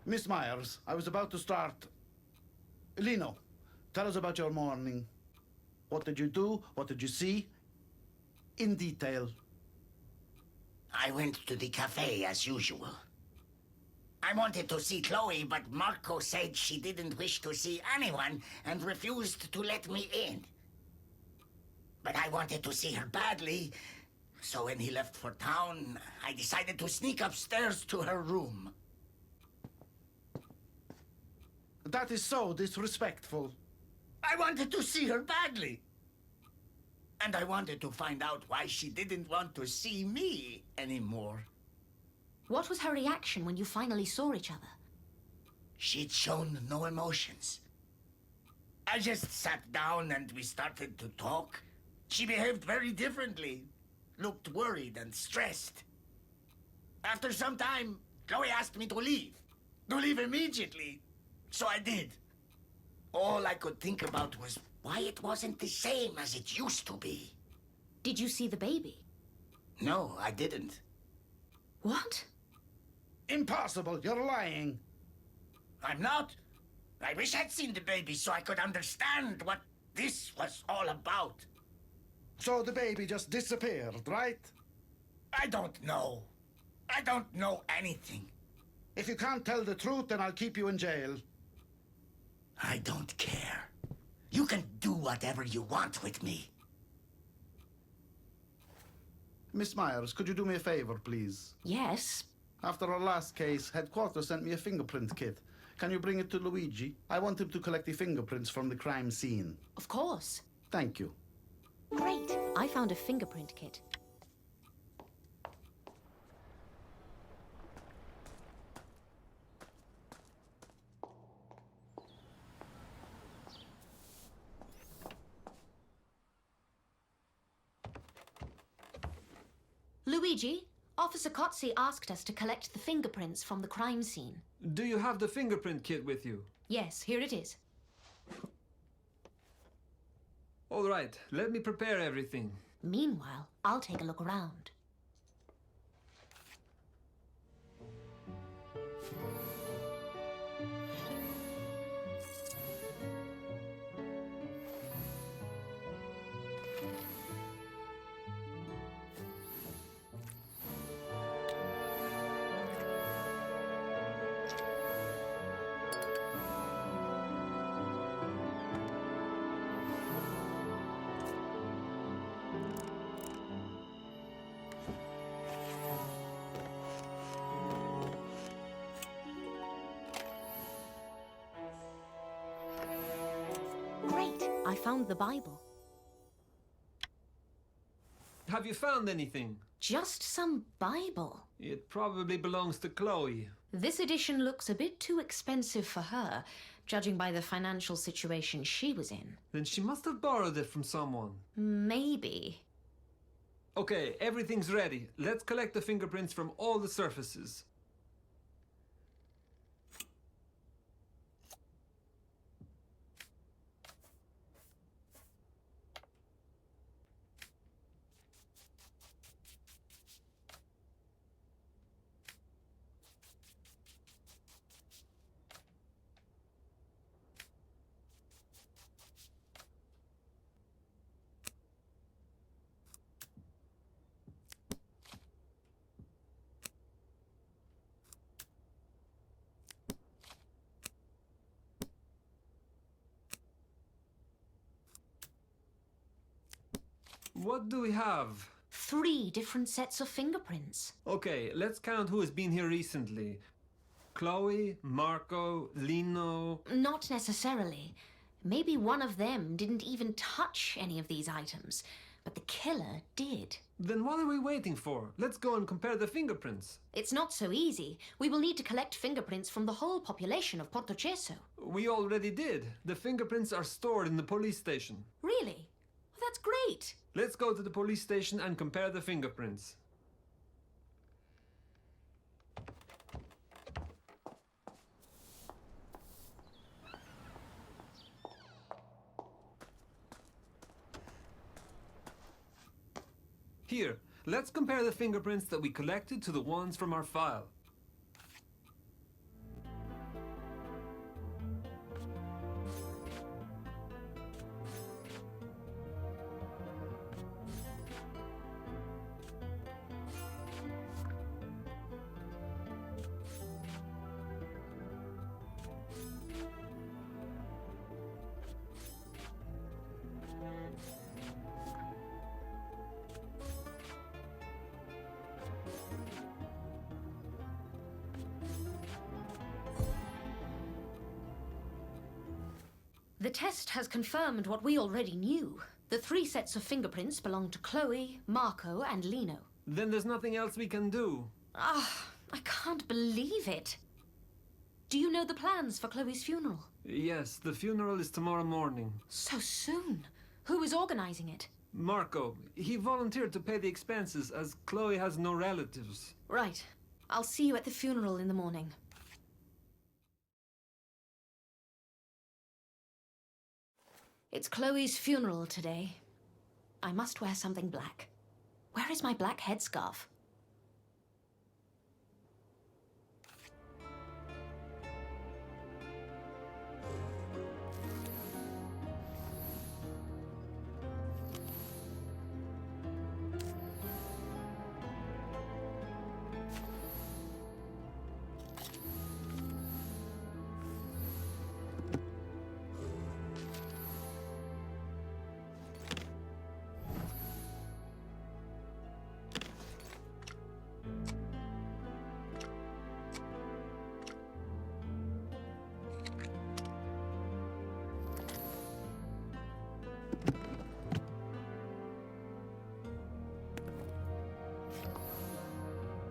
Miss Myers, I was about to start. Lino, tell us about your morning. What did you do? What did you see? In detail. I went to the cafe as usual. I wanted to see Chloe, but Marco said she didn't wish to see anyone and refused to let me in. But I wanted to see her badly, so when he left for town, I decided to sneak upstairs to her room. That is so disrespectful. I wanted to see her badly. And I wanted to find out why she didn't want to see me anymore. What was her reaction when you finally saw each other? She'd shown no emotions. I just sat down and we started to talk. She behaved very differently, looked worried and stressed. After some time, Chloe asked me to leave immediately. So I did. All I could think about was why it wasn't the same as it used to be. Did you see the baby? No, I didn't. What? Impossible, you're lying. I'm not. I wish I'd seen the baby so I could understand what this was all about. So the baby just disappeared, right? I don't know. I don't know anything. If you can't tell the truth, then I'll keep you in jail. I don't care. You can do whatever you want with me. Miss Myers, could you do me a favor, please? Yes. After our last case, headquarters sent me a fingerprint kit. Can you bring it to Luigi? I want him to collect the fingerprints from the crime scene. Of course. Thank you. Great. I found a fingerprint kit. Luigi, Officer Cozzi asked us to collect the fingerprints from the crime scene. Do you have the fingerprint kit with you? Yes, here it is. All right, let me prepare everything. Meanwhile, I'll take a look around. Great! I found the Bible. Have you found anything? Just some Bible. It probably belongs to Chloe. This edition looks a bit too expensive for her, judging by the financial situation she was in. Then she must have borrowed it from someone. Maybe. Okay, everything's ready. Let's collect the fingerprints from all the surfaces. What do we have? 3 different sets of fingerprints. Okay, let's count who has been here recently. Chloe, Marco, Lino... Not necessarily. Maybe one of them didn't even touch any of these items, but the killer did. Then what are we waiting for? Let's go and compare the fingerprints. It's not so easy. We will need to collect fingerprints from the whole population of Portoceso. We already did. The fingerprints are stored in the police station. Really? Well, that's great. Let's go to the police station and compare the fingerprints. Here, let's compare the fingerprints that we collected to the ones from our file. The test has confirmed what we already knew. The 3 sets of fingerprints belong to Chloe, Marco, and Lino. Then there's nothing else we can do. I can't believe it. Do you know the plans for Chloe's funeral? Yes, the funeral is tomorrow morning. So soon? Who is organizing it? Marco, he volunteered to pay the expenses as Chloe has no relatives. Right. I'll see you at the funeral in the morning. It's Chloe's funeral today. I must wear something black. Where is my black headscarf?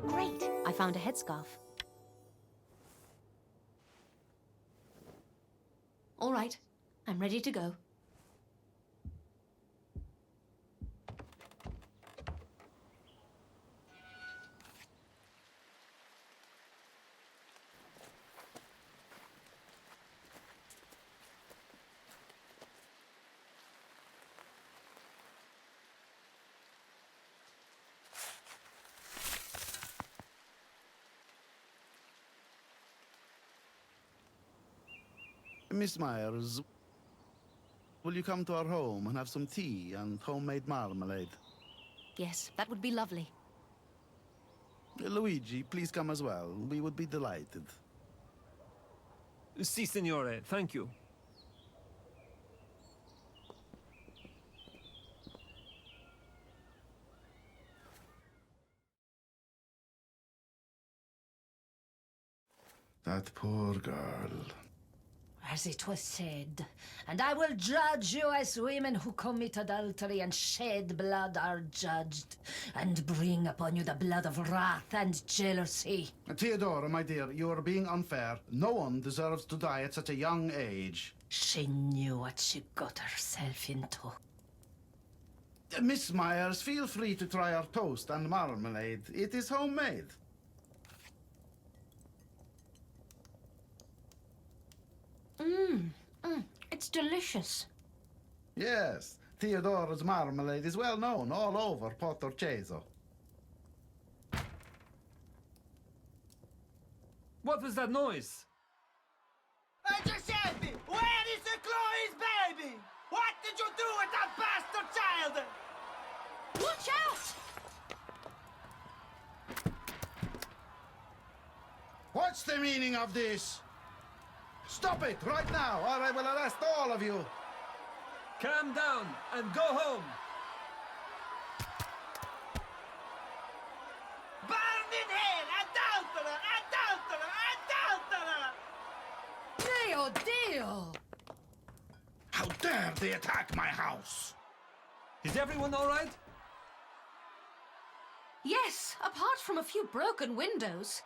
Great! I found a headscarf. All right, I'm ready to go. Miss Myers, will you come to our home and have some tea and homemade marmalade? Yes, that would be lovely. Luigi, please come as well. We would be delighted. Si, signore, thank you. That poor girl. As it was said, and I will judge you as women who commit adultery and shed blood are judged, and bring upon you the blood of wrath and jealousy. Theodora, my dear, you are being unfair. No one deserves to die at such a young age. She knew what she got herself into. Miss Myers, feel free to try our toast and marmalade. It is homemade. It's delicious. Yes, Theodora's marmalade is well known all over Portoceso. What was that noise? Giuseppe, where is Chloe's baby? What did you do with that bastard child? Watch out! What's the meaning of this? Stop it right now, or I will arrest all of you. Calm down and go home. Burn in hell! Adulterer! Adulterer! Adulterer! Dio, Dio! How dare they attack my house? Is everyone all right? Yes, apart from a few broken windows.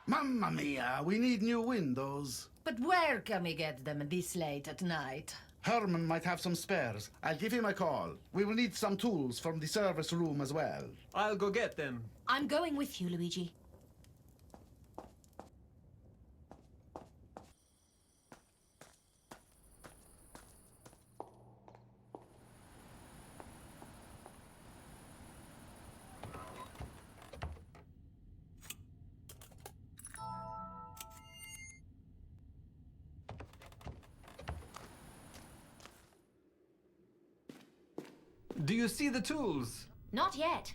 Mamma mia, we need new windows. But where can we get them this late at night? Herman might have some spares. I'll give him a call. We will need some tools from the service room as well. I'll go get them. I'm going with you, Luigi. Do you see the tools? Not yet.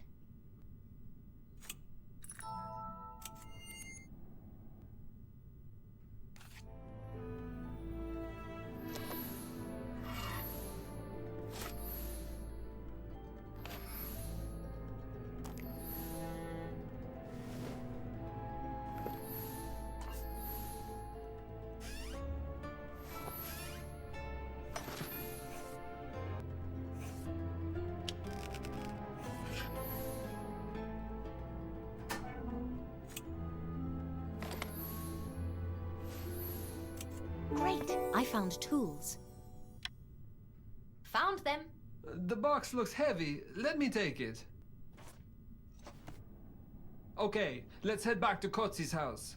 Great, I found tools. Found them. The box looks heavy. Let me take it. Okay, let's head back to Kotzi's house.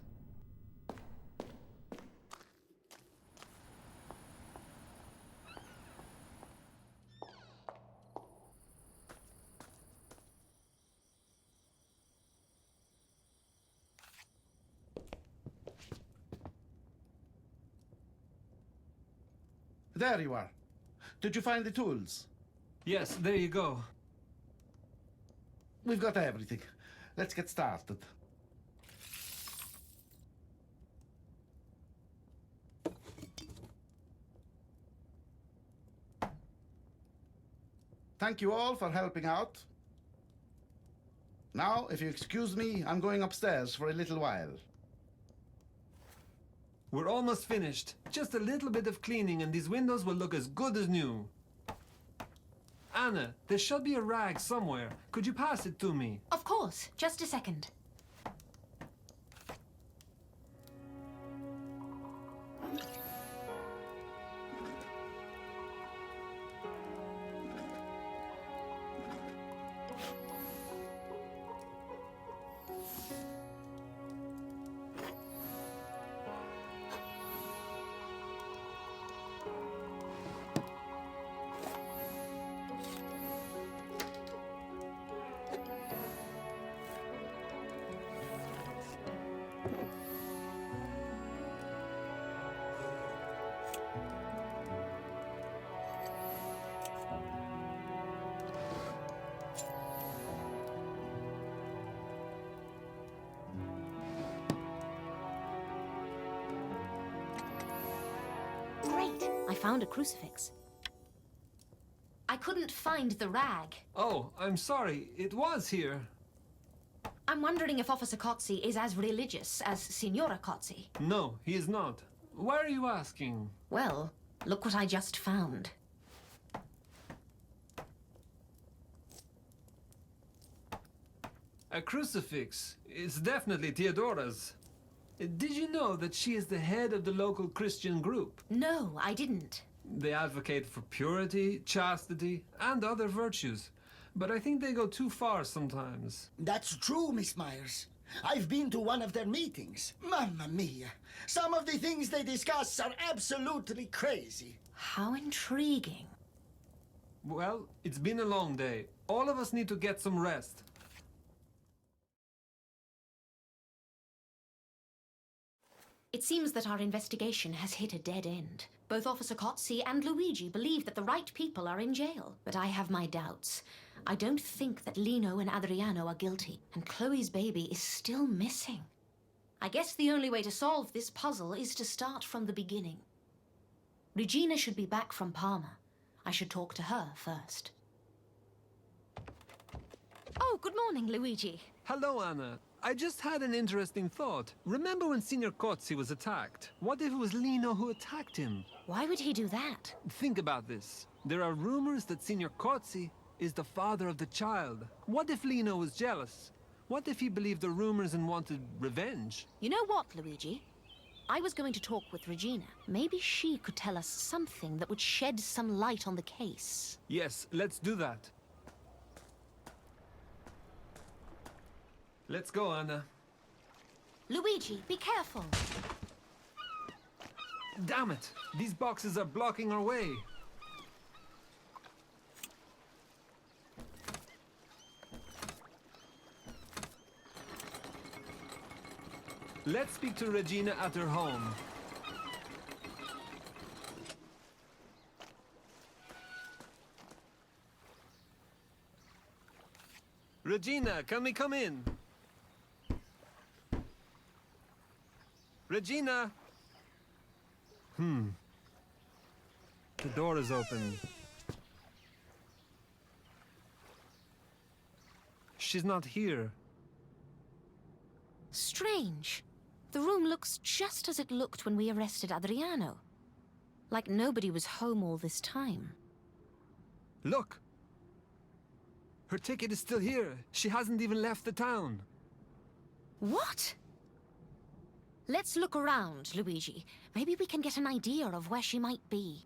There you are. Did you find the tools? Yes, there you go. We've got everything. Let's get started. Thank you all for helping out. Now, if you excuse me, I'm going upstairs for a little while. We're almost finished. Just a little bit of cleaning and these windows will look as good as new. Anna, there should be a rag somewhere. Could you pass it to me? Of course, just a second. Great, I found a crucifix. I couldn't find the rag. Oh, I'm sorry. It was here. I'm wondering if Officer Kotzi is as religious as Signora Kotzi. No, he is not. Why are you asking? Well, look what I just found. A crucifix. It's definitely Theodora's. Did you know that she is the head of the local Christian group? No, I didn't. They advocate for purity, chastity, and other virtues. But I think they go too far sometimes. That's true, Miss Myers. I've been to one of their meetings. Mamma mia. Some of the things they discuss are absolutely crazy. How intriguing. Well, it's been a long day. All of us need to get some rest. It seems that our investigation has hit a dead end. Both Officer Kotzi and Luigi believe that the right people are in jail, but I have my doubts. I don't think that Lino and Adriano are guilty, and Chloe's baby is still missing. I guess the only way to solve this puzzle is to start from the beginning. Regina should be back from Parma. I should talk to her first. Oh, good morning, Luigi. Hello, Anna. I just had an interesting thought. Remember when Signor Kotzi was attacked? What if it was Lino who attacked him? Why would he do that? Think about this. There are rumors that Signor Kotzi is the father of the child. What if Lino was jealous? What if he believed the rumors and wanted revenge? You know what, Luigi? I was going to talk with Regina. Maybe she could tell us something that would shed some light on the case. Yes, let's do that. Let's go, Anna. Luigi, be careful. Damn it! These boxes are blocking our way. Let's speak to Regina at her home. Regina, can we come in? Regina! The door is open. She's not here. Strange. The room looks just as it looked when we arrested Adriano. Like nobody was home all this time. Look! Her ticket is still here. She hasn't even left the town. What? Let's look around, Luigi. Maybe we can get an idea of where she might be.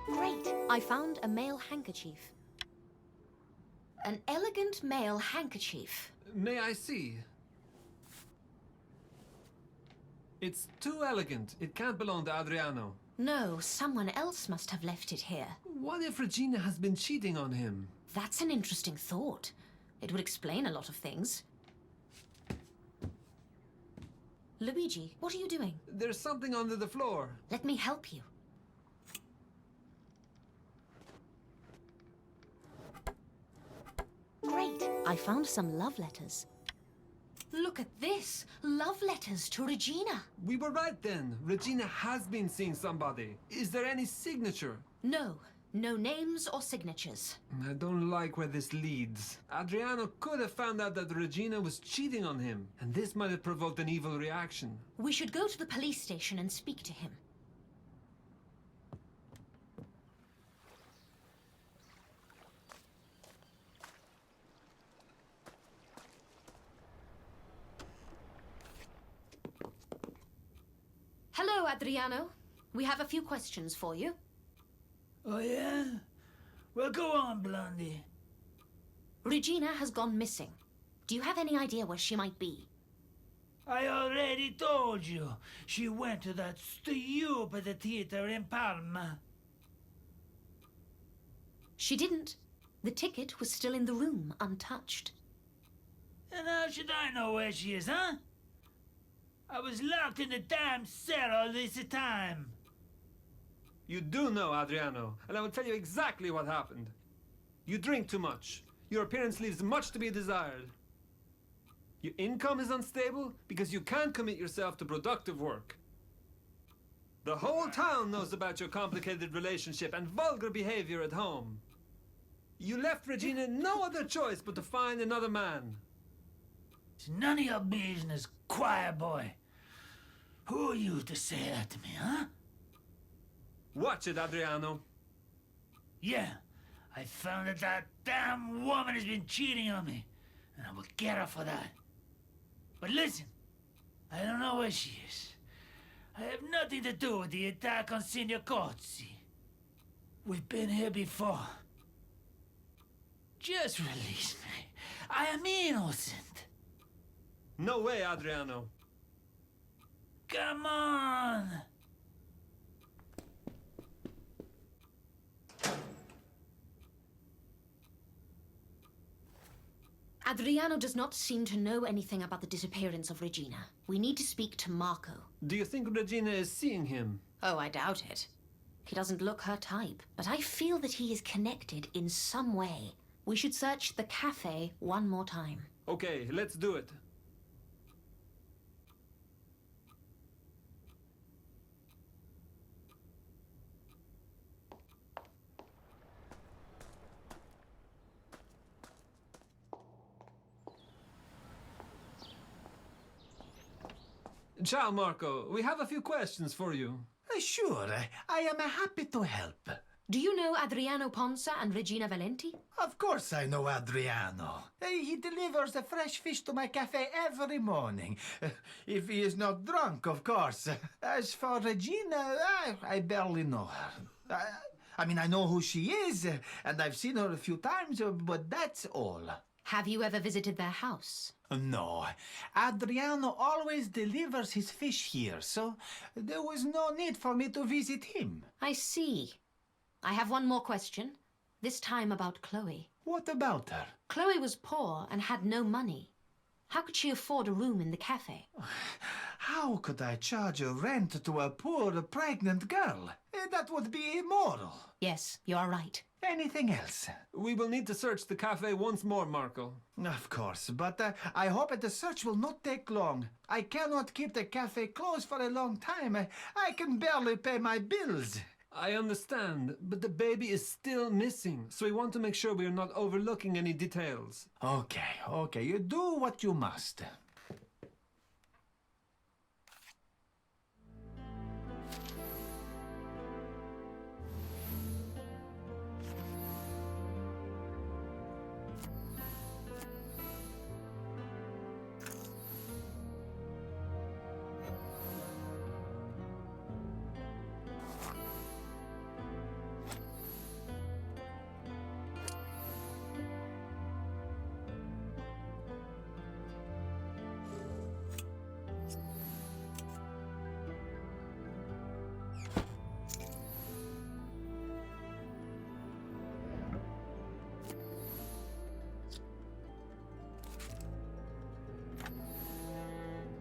Great! I found a male handkerchief. An elegant male handkerchief. May I see? It's too elegant. It can't belong to Adriano. No, someone else must have left it here. What if Regina has been cheating on him? That's an interesting thought. It would explain a lot of things. Luigi, what are you doing? There's something under the floor. Let me help you. Great! I found some love letters. Look at this! Love letters to Regina. We were right then. Regina has been seeing somebody. Is there any signature? No. No names or signatures. I don't like where this leads. Adriano could have found out that Regina was cheating on him, and this might have provoked an evil reaction. We should go to the police station and speak to him. Hello, Adriano. We have a few questions for you. Oh, yeah? Well, go on, Blondie. Regina has gone missing. Do you have any idea where she might be? I already told you. She went to that stupid theater in Parma. She didn't. The ticket was still in the room, untouched. And how should I know where she is, huh? I was locked in the damn cell all this time. You do know, Adriano, and I will tell you exactly what happened. You drink too much. Your appearance leaves much to be desired. Your income is unstable because you can't commit yourself to productive work. The whole town knows about your complicated relationship and vulgar behavior at home. You left Regina no other choice but to find another man. It's none of your business, choir boy. Who are you to say that to me, huh? Watch it, Adriano. Yeah, I found that that damn woman has been cheating on me, and I will get her for that. But listen, I don't know where she is. I have nothing to do with the attack on Signor Cozzi. We've been here before. Just release me. I am innocent. No way, Adriano. Come on! Adriano does not seem to know anything about the disappearance of Regina. We need to speak to Marco. Do you think Regina is seeing him? Oh, I doubt it. He doesn't look her type. But I feel that he is connected in some way. We should search the cafe one more time. Okay, let's do it. Ciao, Marco. We have a few questions for you. Sure, I am happy to help. Do you know Adriano Ponsa and Regina Valenti? Of course I know Adriano. He delivers the fresh fish to my cafe every morning. If he is not drunk, of course. As for Regina, I barely know her. I mean, I know who she is, and I've seen her a few times, but that's all. Have you ever visited their house? No. Adriano always delivers his fish here, so there was no need for me to visit him. I see. I have one more question, this time about Chloe. What about her? Chloe was poor and had no money. How could she afford a room in the cafe? How could I charge a rent to a poor, pregnant girl? That would be immoral. Yes, you are right. Anything else? We will need to search the cafe once more, Marco. Of course, but I hope that the search will not take long. I cannot keep the cafe closed for a long time. I can barely pay my bills. I understand, but the baby is still missing, so we want to make sure we are not overlooking any details. Okay, you do what you must.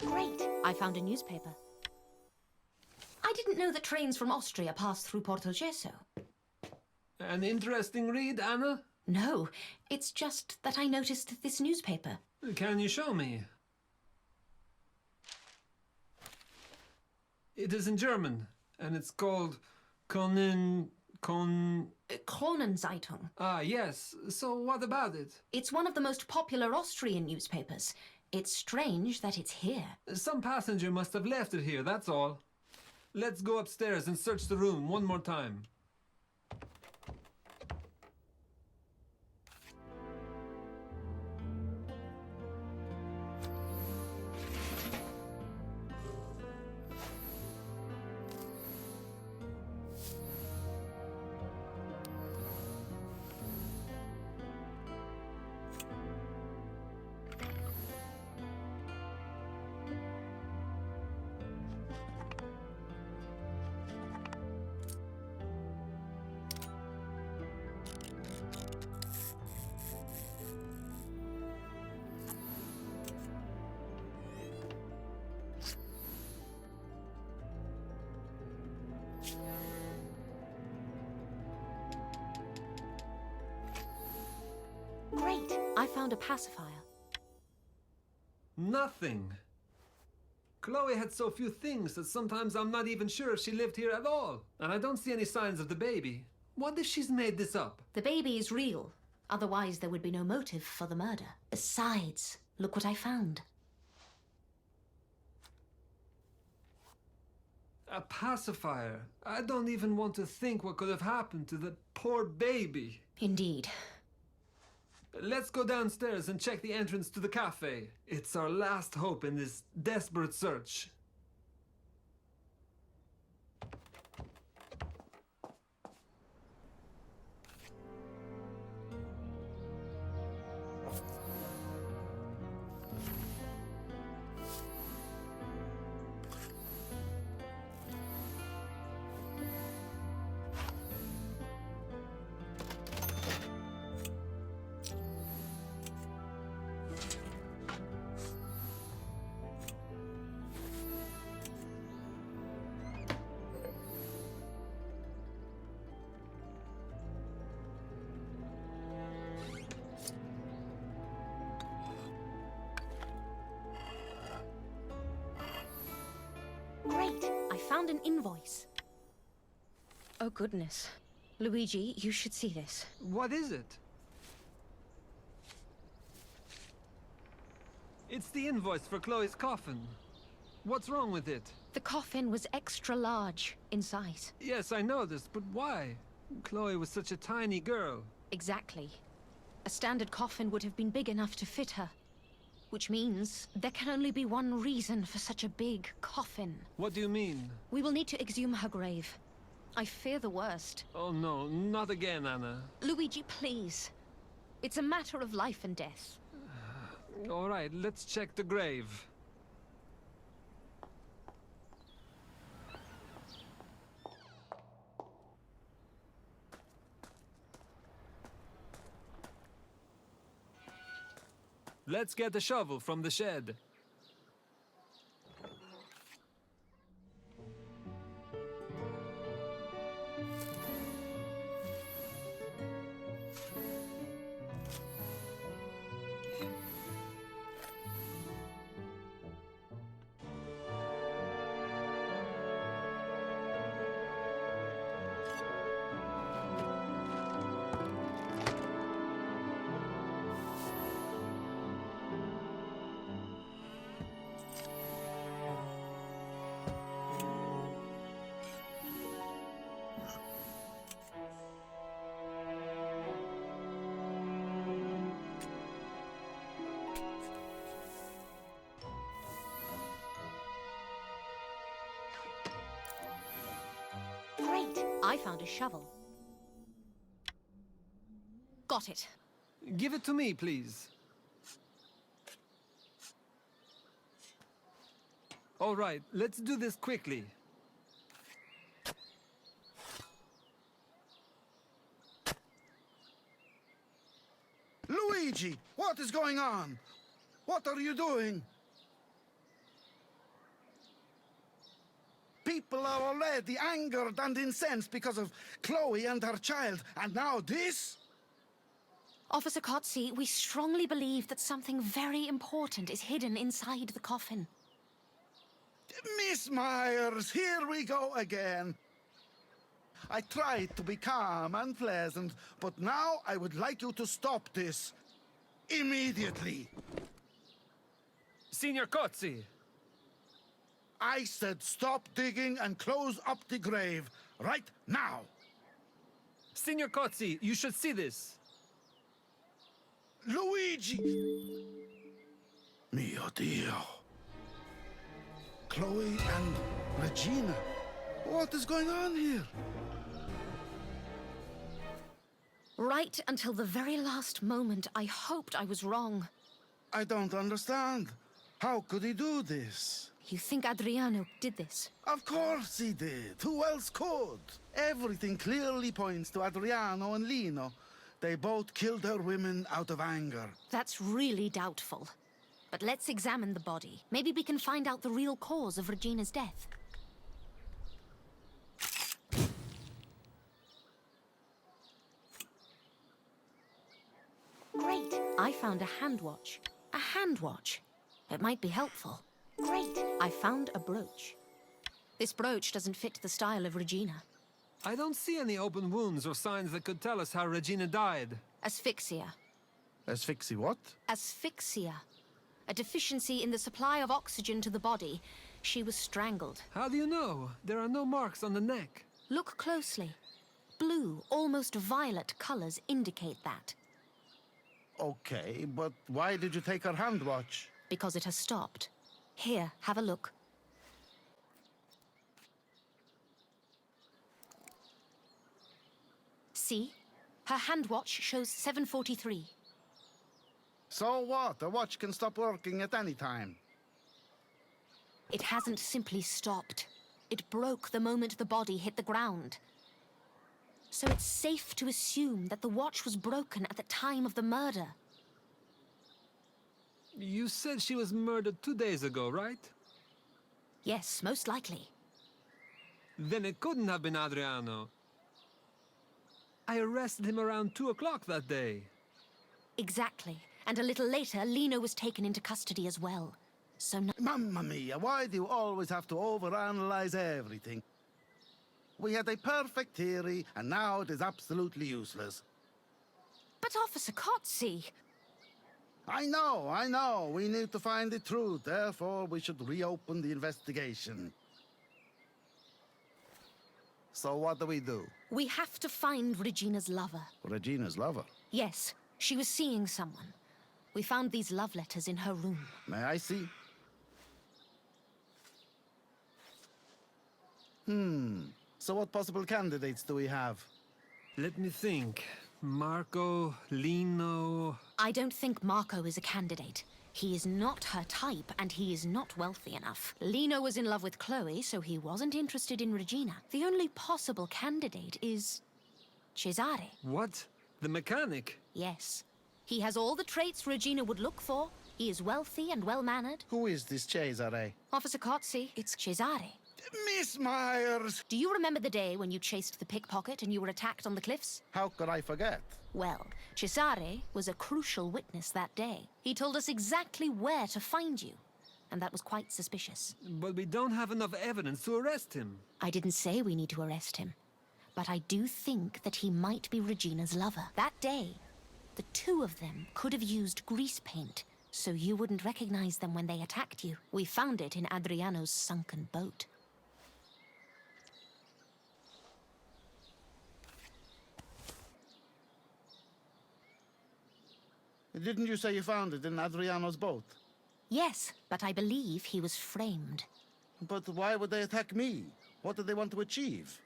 Great! I found a newspaper. I didn't know that trains from Austria pass through Portogesso. An interesting read, Anna? No, it's just that I noticed this newspaper. Can you show me? It is in German, and it's called Kronenzeitung. Ah, yes. So what about it? It's one of the most popular Austrian newspapers. It's strange that it's here. Some passenger must have left it here, that's all. Let's go upstairs and search the room one more time. Great! I found a pacifier. Nothing. Chloe had so few things that sometimes I'm not even sure if she lived here at all. And I don't see any signs of the baby. What if she's made this up? The baby is real. Otherwise, there would be no motive for the murder. Besides, look what I found. A pacifier. I don't even want to think what could have happened to that poor baby. Indeed. Let's go downstairs and check the entrance to the cafe. It's our last hope in this desperate search. I found an invoice. Oh, goodness. Luigi, you should see this. What is it? It's the invoice for Chloe's coffin. What's wrong with it? The coffin was extra large in size. Yes, I know this, but why? Chloe was such a tiny girl. Exactly. A standard coffin would have been big enough to fit her. Which means there can only be one reason for such a big coffin. What do you mean? We will need to exhume her grave. I fear the worst. Oh no, not again, Anna. Luigi, please. It's a matter of life and death. All right, let's check the grave. Let's get the shovel from the shed. Great! I found a shovel. Got it. Give it to me, please. All right, let's do this quickly. Luigi, what is going on? What are you doing? People are already angered and incensed because of Chloe and her child, and now this? Officer Kotze, we strongly believe that something very important is hidden inside the coffin. Miss Myers, here we go again. I tried to be calm and pleasant, but now I would like you to stop this. Immediately. Signor Kotze! I said stop digging and close up the grave. Right now. Signor Kotze, you should see this. Luigi! Mio Dio. Chloe and Regina. What is going on here? Right until the very last moment, I hoped I was wrong. I don't understand. How could he do this? You think Adriano did this? Of course he did. Who else could? Everything clearly points to Adriano and Lino. They both killed their women out of anger. That's really doubtful. But let's examine the body. Maybe we can find out the real cause of Regina's death. Great! I found a hand watch. A hand watch. It might be helpful. Great! I found a brooch. This brooch doesn't fit the style of Regina. I don't see any open wounds or signs that could tell us how Regina died. Asphyxia. Asphyxia what? Asphyxia. A deficiency in the supply of oxygen to the body. She was strangled. How do you know? There are no marks on the neck. Look closely. Blue, almost violet colors indicate that. Okay, but why did you take her hand watch? Because it has stopped. Here, have a look. See? Her hand watch shows 7:43. So what? A watch can stop working at any time. It hasn't simply stopped. It broke the moment the body hit the ground. So it's safe to assume that the watch was broken at the time of the murder. You said she was murdered 2 days ago, right? Yes, most likely. Then it couldn't have been Adriano. I arrested him around 2 o'clock that day. Exactly. And a little later, Lino was taken into custody as well. So no... Mamma mia, why do you always have to overanalyze everything? We had a perfect theory, and now it is absolutely useless. But Officer Cotsey... I know. We need to find the truth. Therefore, we should reopen the investigation. So what do we do? We have to find Regina's lover. Regina's lover? Yes, she was seeing someone. We found these love letters in her room. May I see? So what possible candidates do we have? Let me think. Marco, Lino... I don't think Marco is a candidate. He is not her type, and he is not wealthy enough. Lino was in love with Chloe, so he wasn't interested in Regina. The only possible candidate is... Cesare. What? The mechanic? Yes. He has all the traits Regina would look for. He is wealthy and well-mannered. Who is this Cesare? Officer Cotsey, it's Cesare. Miss Myers! Do you remember the day when you chased the pickpocket and you were attacked on the cliffs? How could I forget? Well, Cesare was a crucial witness that day. He told us exactly where to find you, and that was quite suspicious. But we don't have enough evidence to arrest him. I didn't say we need to arrest him, but I do think that he might be Regina's lover. That day, the two of them could have used grease paint, so you wouldn't recognize them when they attacked you. We found it in Adriano's sunken boat. Didn't you say you found it in Adriano's boat? Yes, but I believe he was framed. But why would they attack me? What did they want to achieve?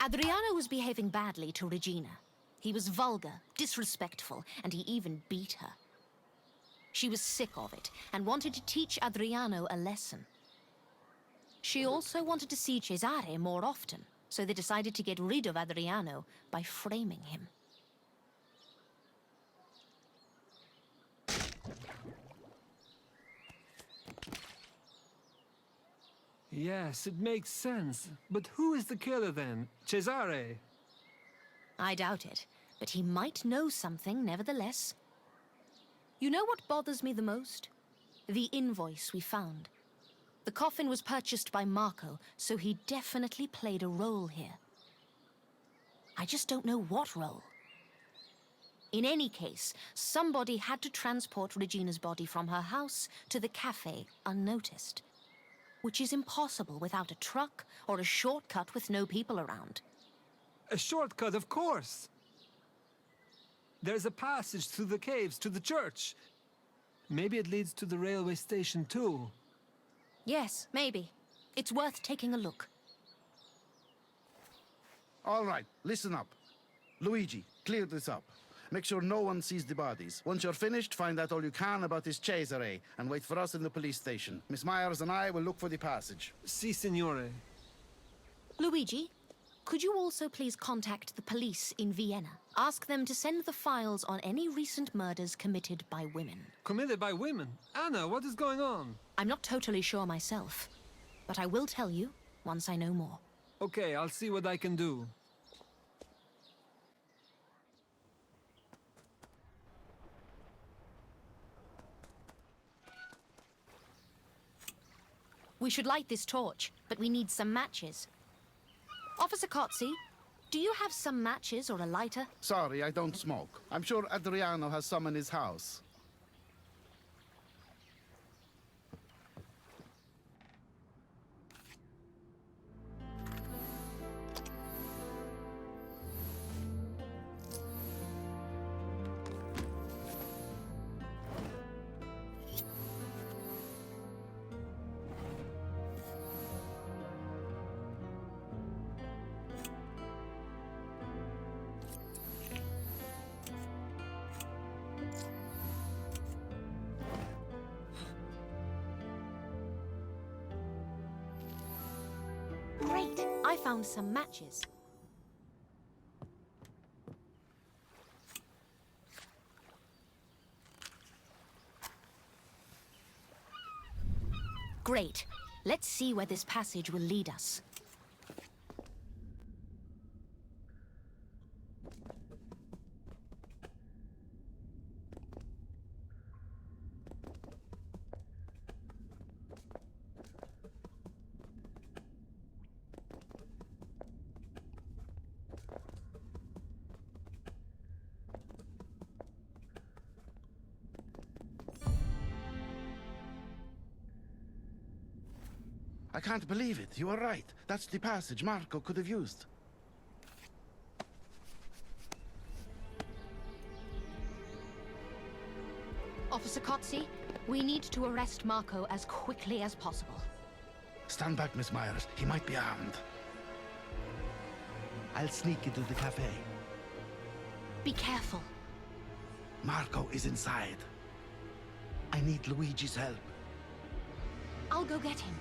Adriano was behaving badly to Regina. He was vulgar, disrespectful, and he even beat her. She was sick of it and wanted to teach Adriano a lesson. She also wanted to see Cesare more often, so they decided to get rid of Adriano by framing him. Yes, it makes sense. But who is the killer then? Cesare? I doubt it, but he might know something nevertheless. You know what bothers me the most? The invoice we found. The coffin was purchased by Marco, so he definitely played a role here. I just don't know what role. In any case, somebody had to transport Regina's body from her house to the cafe unnoticed, which is impossible without a truck or a shortcut with no people around. A shortcut, of course. There's a passage through the caves to the church. Maybe it leads to the railway station too. Yes, maybe. It's worth taking a look. All right, listen up. Luigi, clear this up. Make sure no one sees the bodies. Once you're finished, find out all you can about this Cesare, and wait for us in the police station. Miss Myers and I will look for the passage. Si, signore. Luigi, could you also please contact the police in Vienna? Ask them to send the files on any recent murders committed by women. Committed by women? Anna, what is going on? I'm not totally sure myself, but I will tell you once I know more. Okay, I'll see what I can do. We should light this torch, but we need some matches. Officer Cotsey, do you have some matches or a lighter? Sorry, I don't smoke. I'm sure Adriano has some in his house. Great! I found some matches. Great. Let's see where this passage will lead us. I can't believe it. You are right. That's the passage Marco could have used. Officer Kotze, we need to arrest Marco as quickly as possible. Stand back, Miss Myers. He might be armed. I'll sneak into the cafe. Be careful. Marco is inside. I need Luigi's help. I'll go get him.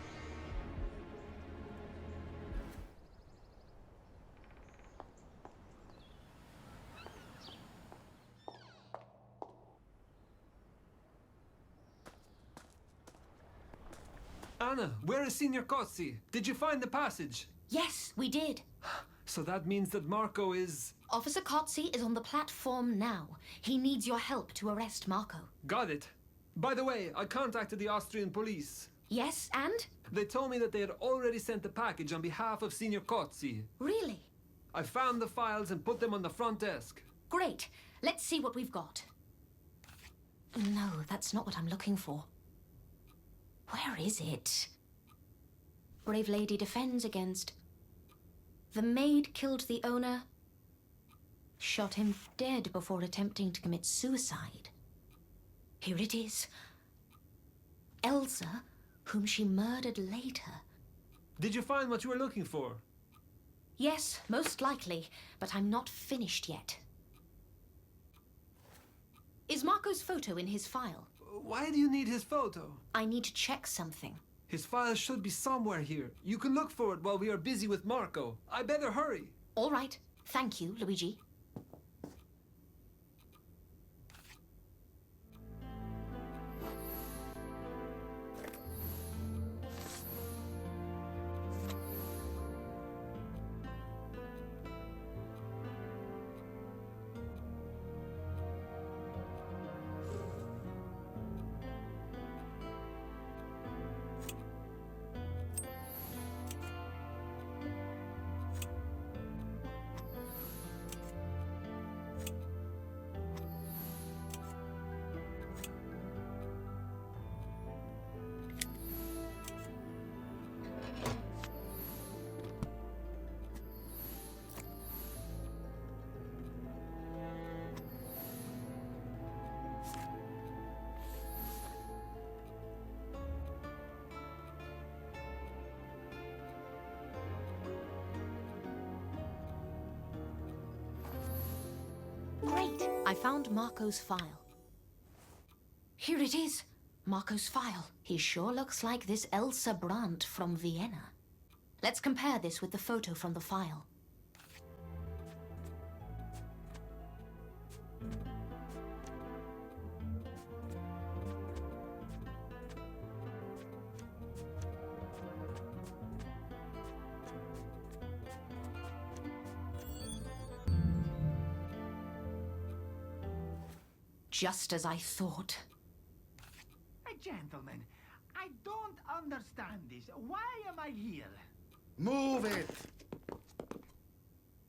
Anna, where is Senior Kotze? Did you find the passage? Yes, we did. So that means that Marco is... Officer Kotze is on the platform now. He needs your help to arrest Marco. Got it. By the way, I contacted the Austrian police. Yes, and? They told me that they had already sent the package on behalf of Senior Kotze. Really? I found the files and put them on the front desk. Great. Let's see what we've got. No, that's not what I'm looking for. Where is it? Brave lady defends against. The maid killed the owner, shot him dead before attempting to commit suicide. Here it is. Elsa, whom she murdered later. Did you find what you were looking for? Yes, most likely, but I'm not finished yet. Is Marco's photo in his file? Why do you need his photo? I need to check something. His file should be somewhere here. You can look for it while we are busy with Marco. I better hurry. All right. Thank you, Luigi. Great! I found Marco's file. Here it is. Marco's file. He sure looks like this Elsa Brandt from Vienna. Let's compare this with the photo from the file. Just as I thought. Gentlemen, I don't understand this. Why am I here? Move it!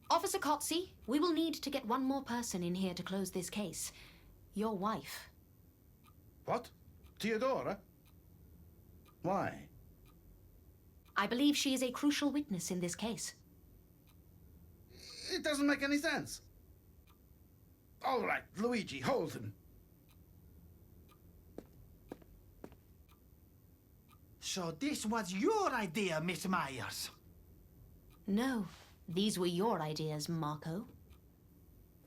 Officer Kotze, we will need to get one more person in here to close this case. Your wife. What? Theodora? Why? I believe she is a crucial witness in this case. It doesn't make any sense. All right, Luigi, hold him. So this was your idea, Miss Myers? No, these were your ideas, Marco.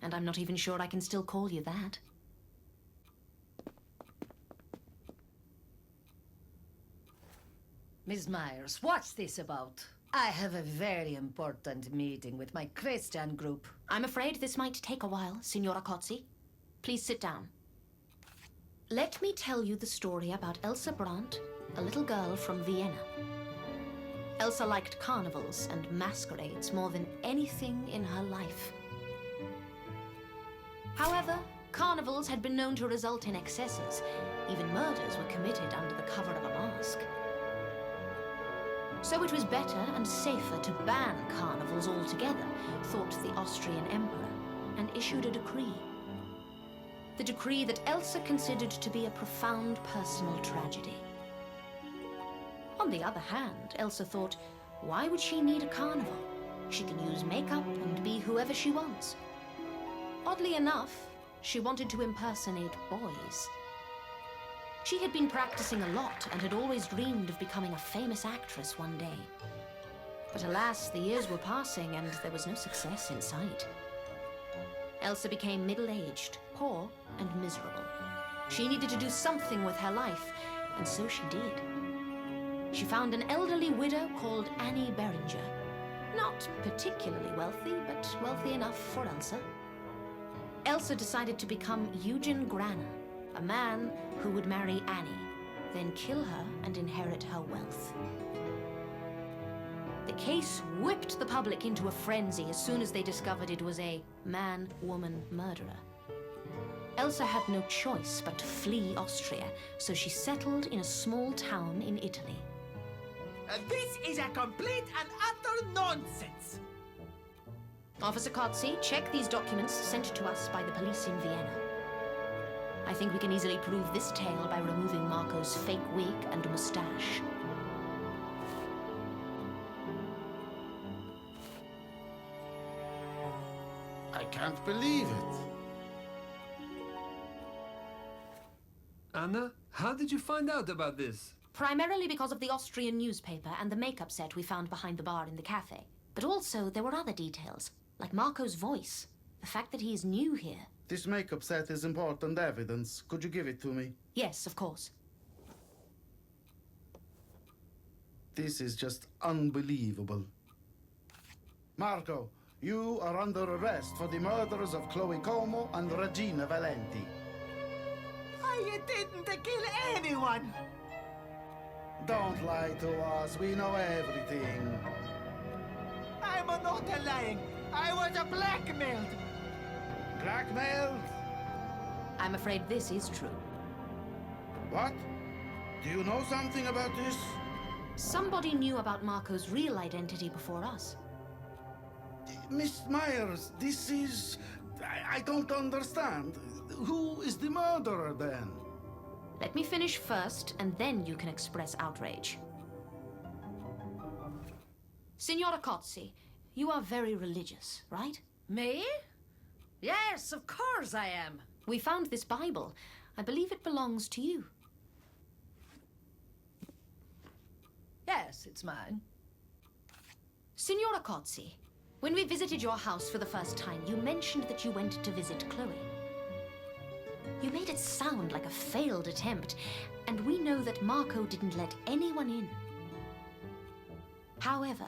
And I'm not even sure I can still call you that. Miss Myers, what's this about? I have a very important meeting with my Christian group. I'm afraid this might take a while, Signora Kotze. Please sit down. Let me tell you the story about Elsa Brandt, a little girl from Vienna. Elsa liked carnivals and masquerades more than anything in her life. However, carnivals had been known to result in excesses. Even murders were committed under the cover of a mask. So it was better and safer to ban carnivals altogether, thought the Austrian emperor, and issued a decree. The decree that Elsa considered to be a profound personal tragedy. On the other hand, Elsa thought, why would she need a carnival? She can use makeup and be whoever she wants. Oddly enough, she wanted to impersonate boys. She had been practicing a lot and had always dreamed of becoming a famous actress one day. But alas, the years were passing and there was no success in sight. Elsa became middle-aged, poor, and miserable. She needed to do something with her life, and so she did. She found an elderly widow called Annie Beringer. Not particularly wealthy, but wealthy enough for Elsa. Elsa decided to become Eugen Granner, a man who would marry Annie, then kill her and inherit her wealth. The case whipped the public into a frenzy as soon as they discovered it was a man-woman murderer. Elsa had no choice but to flee Austria, so she settled in a small town in Italy. This is a complete and utter nonsense! Officer Kotze, check these documents sent to us by the police in Vienna. I think we can easily prove this tale by removing Marco's fake wig and mustache. I can't believe it. Anna, how did you find out about this? Primarily because of the Austrian newspaper and the makeup set we found behind the bar in the cafe. But also, there were other details, like Marco's voice, the fact that he is new here. This makeup set is important evidence. Could you give it to me? Yes, of course. This is just unbelievable. Marco, you are under arrest for the murders of Chloe Como and Regina Valenti. I didn't kill anyone! Don't lie to us. We know everything. I'm not lying. I was blackmailed. Blackmailed? I'm afraid this is true. What? Do you know something about this? Somebody knew about Marco's real identity before us. Miss Myers, this is... I don't understand. Who is the murderer, then? Let me finish first, and then you can express outrage. Signora Kotze, you are very religious, right? Me? Yes, of course I am. We found this Bible. I believe it belongs to you. Yes, it's mine. Signora Kotze, when we visited your house for the first time, you mentioned that you went to visit Chloe. You made it sound like a failed attempt, and we know that Marco didn't let anyone in. However,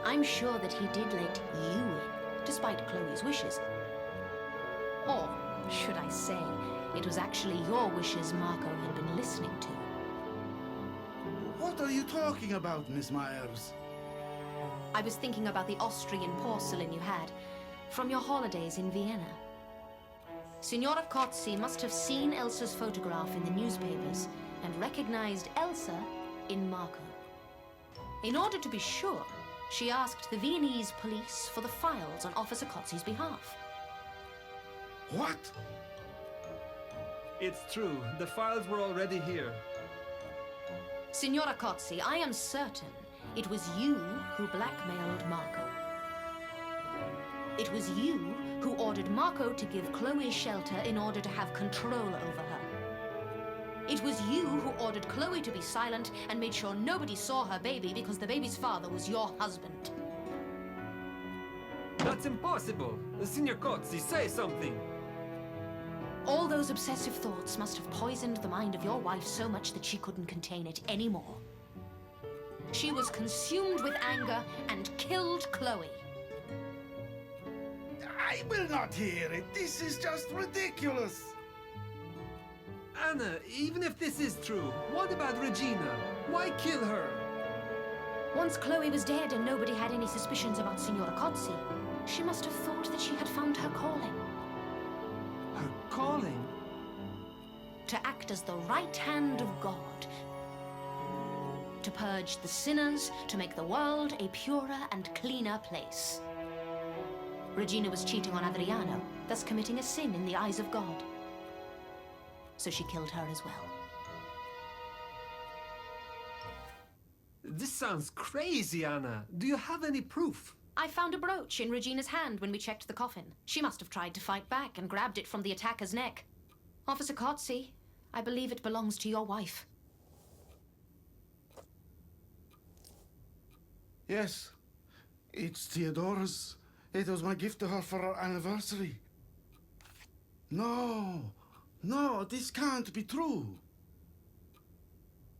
I'm sure that he did let you in, despite Chloe's wishes. Or, should I say, it was actually your wishes Marco had been listening to. What are you talking about, Miss Myers? I was thinking about the Austrian porcelain you had from your holidays in Vienna. Signora Kotze must have seen Elsa's photograph in the newspapers and recognized Elsa in Marco. In order to be sure, she asked the Viennese police for the files on Officer Kotze's behalf. What? It's true. The files were already here. Signora Kotze, I am certain it was you who blackmailed Marco. It was you who ordered Marco to give Chloe shelter in order to have control over her. It was you who ordered Chloe to be silent and made sure nobody saw her baby because the baby's father was your husband. That's impossible. Signor Kotze, say something. All those obsessive thoughts must have poisoned the mind of your wife so much that she couldn't contain it anymore. She was consumed with anger and killed Chloe. I will not hear it. This is just ridiculous. Anna, even if this is true, what about Regina? Why kill her? Once Chloe was dead and nobody had any suspicions about Signora Kotze, she must have thought that she had found her calling. Her calling? To act as the right hand of God. To purge the sinners, to make the world a purer and cleaner place. Regina was cheating on Adriano, thus committing a sin in the eyes of God. So she killed her as well. This sounds crazy, Anna. Do you have any proof? I found a brooch in Regina's hand when we checked the coffin. She must have tried to fight back and grabbed it from the attacker's neck. Officer Kotze, I believe it belongs to your wife. Yes, it's Theodora's. It was my gift to her for our anniversary. No, this can't be true.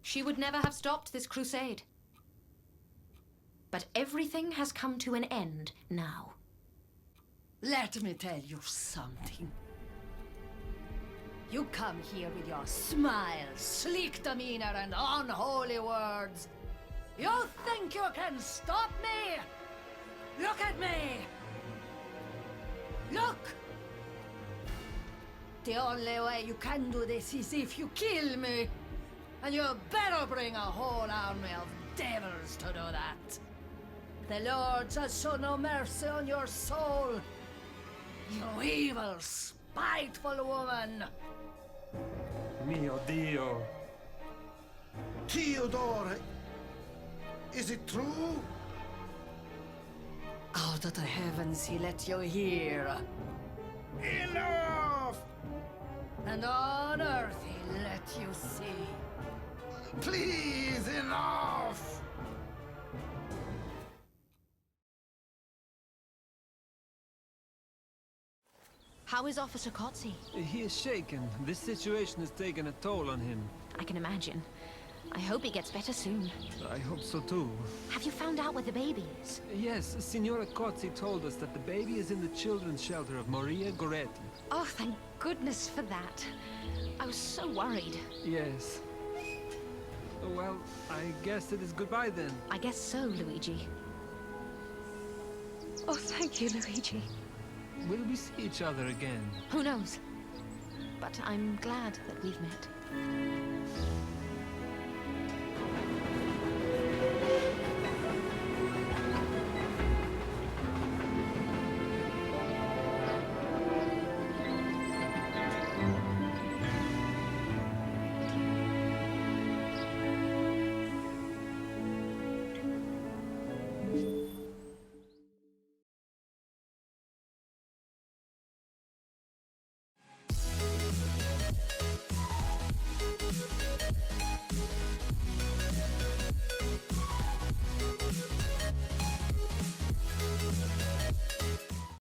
She would never have stopped this crusade. But everything has come to an end now. Let me tell you something. You come here with your smile, sleek demeanor, and unholy words. You think you can stop me? Look at me! Look! The only way you can do this is if you kill me. And you better bring a whole army of devils to do that. The Lord shall show no mercy on your soul. You evil, spiteful woman. Mio Dio. Theodora, is it true? Out of the heavens he let you hear. Enough! And on earth he let you see. Please, enough! How is Officer Kotze? He is shaken. This situation has taken a toll on him. I can imagine. I hope he gets better soon. I hope so too. Have you found out where the baby is? Yes, Signora Kotze told us that the baby is in the children's shelter of Maria Goretti. Oh, thank goodness for that. I was so worried. Yes. Well, I guess it is goodbye then. I guess so, Luigi. Oh, thank you, Luigi. Will we see each other again? Who knows? But I'm glad that we've met.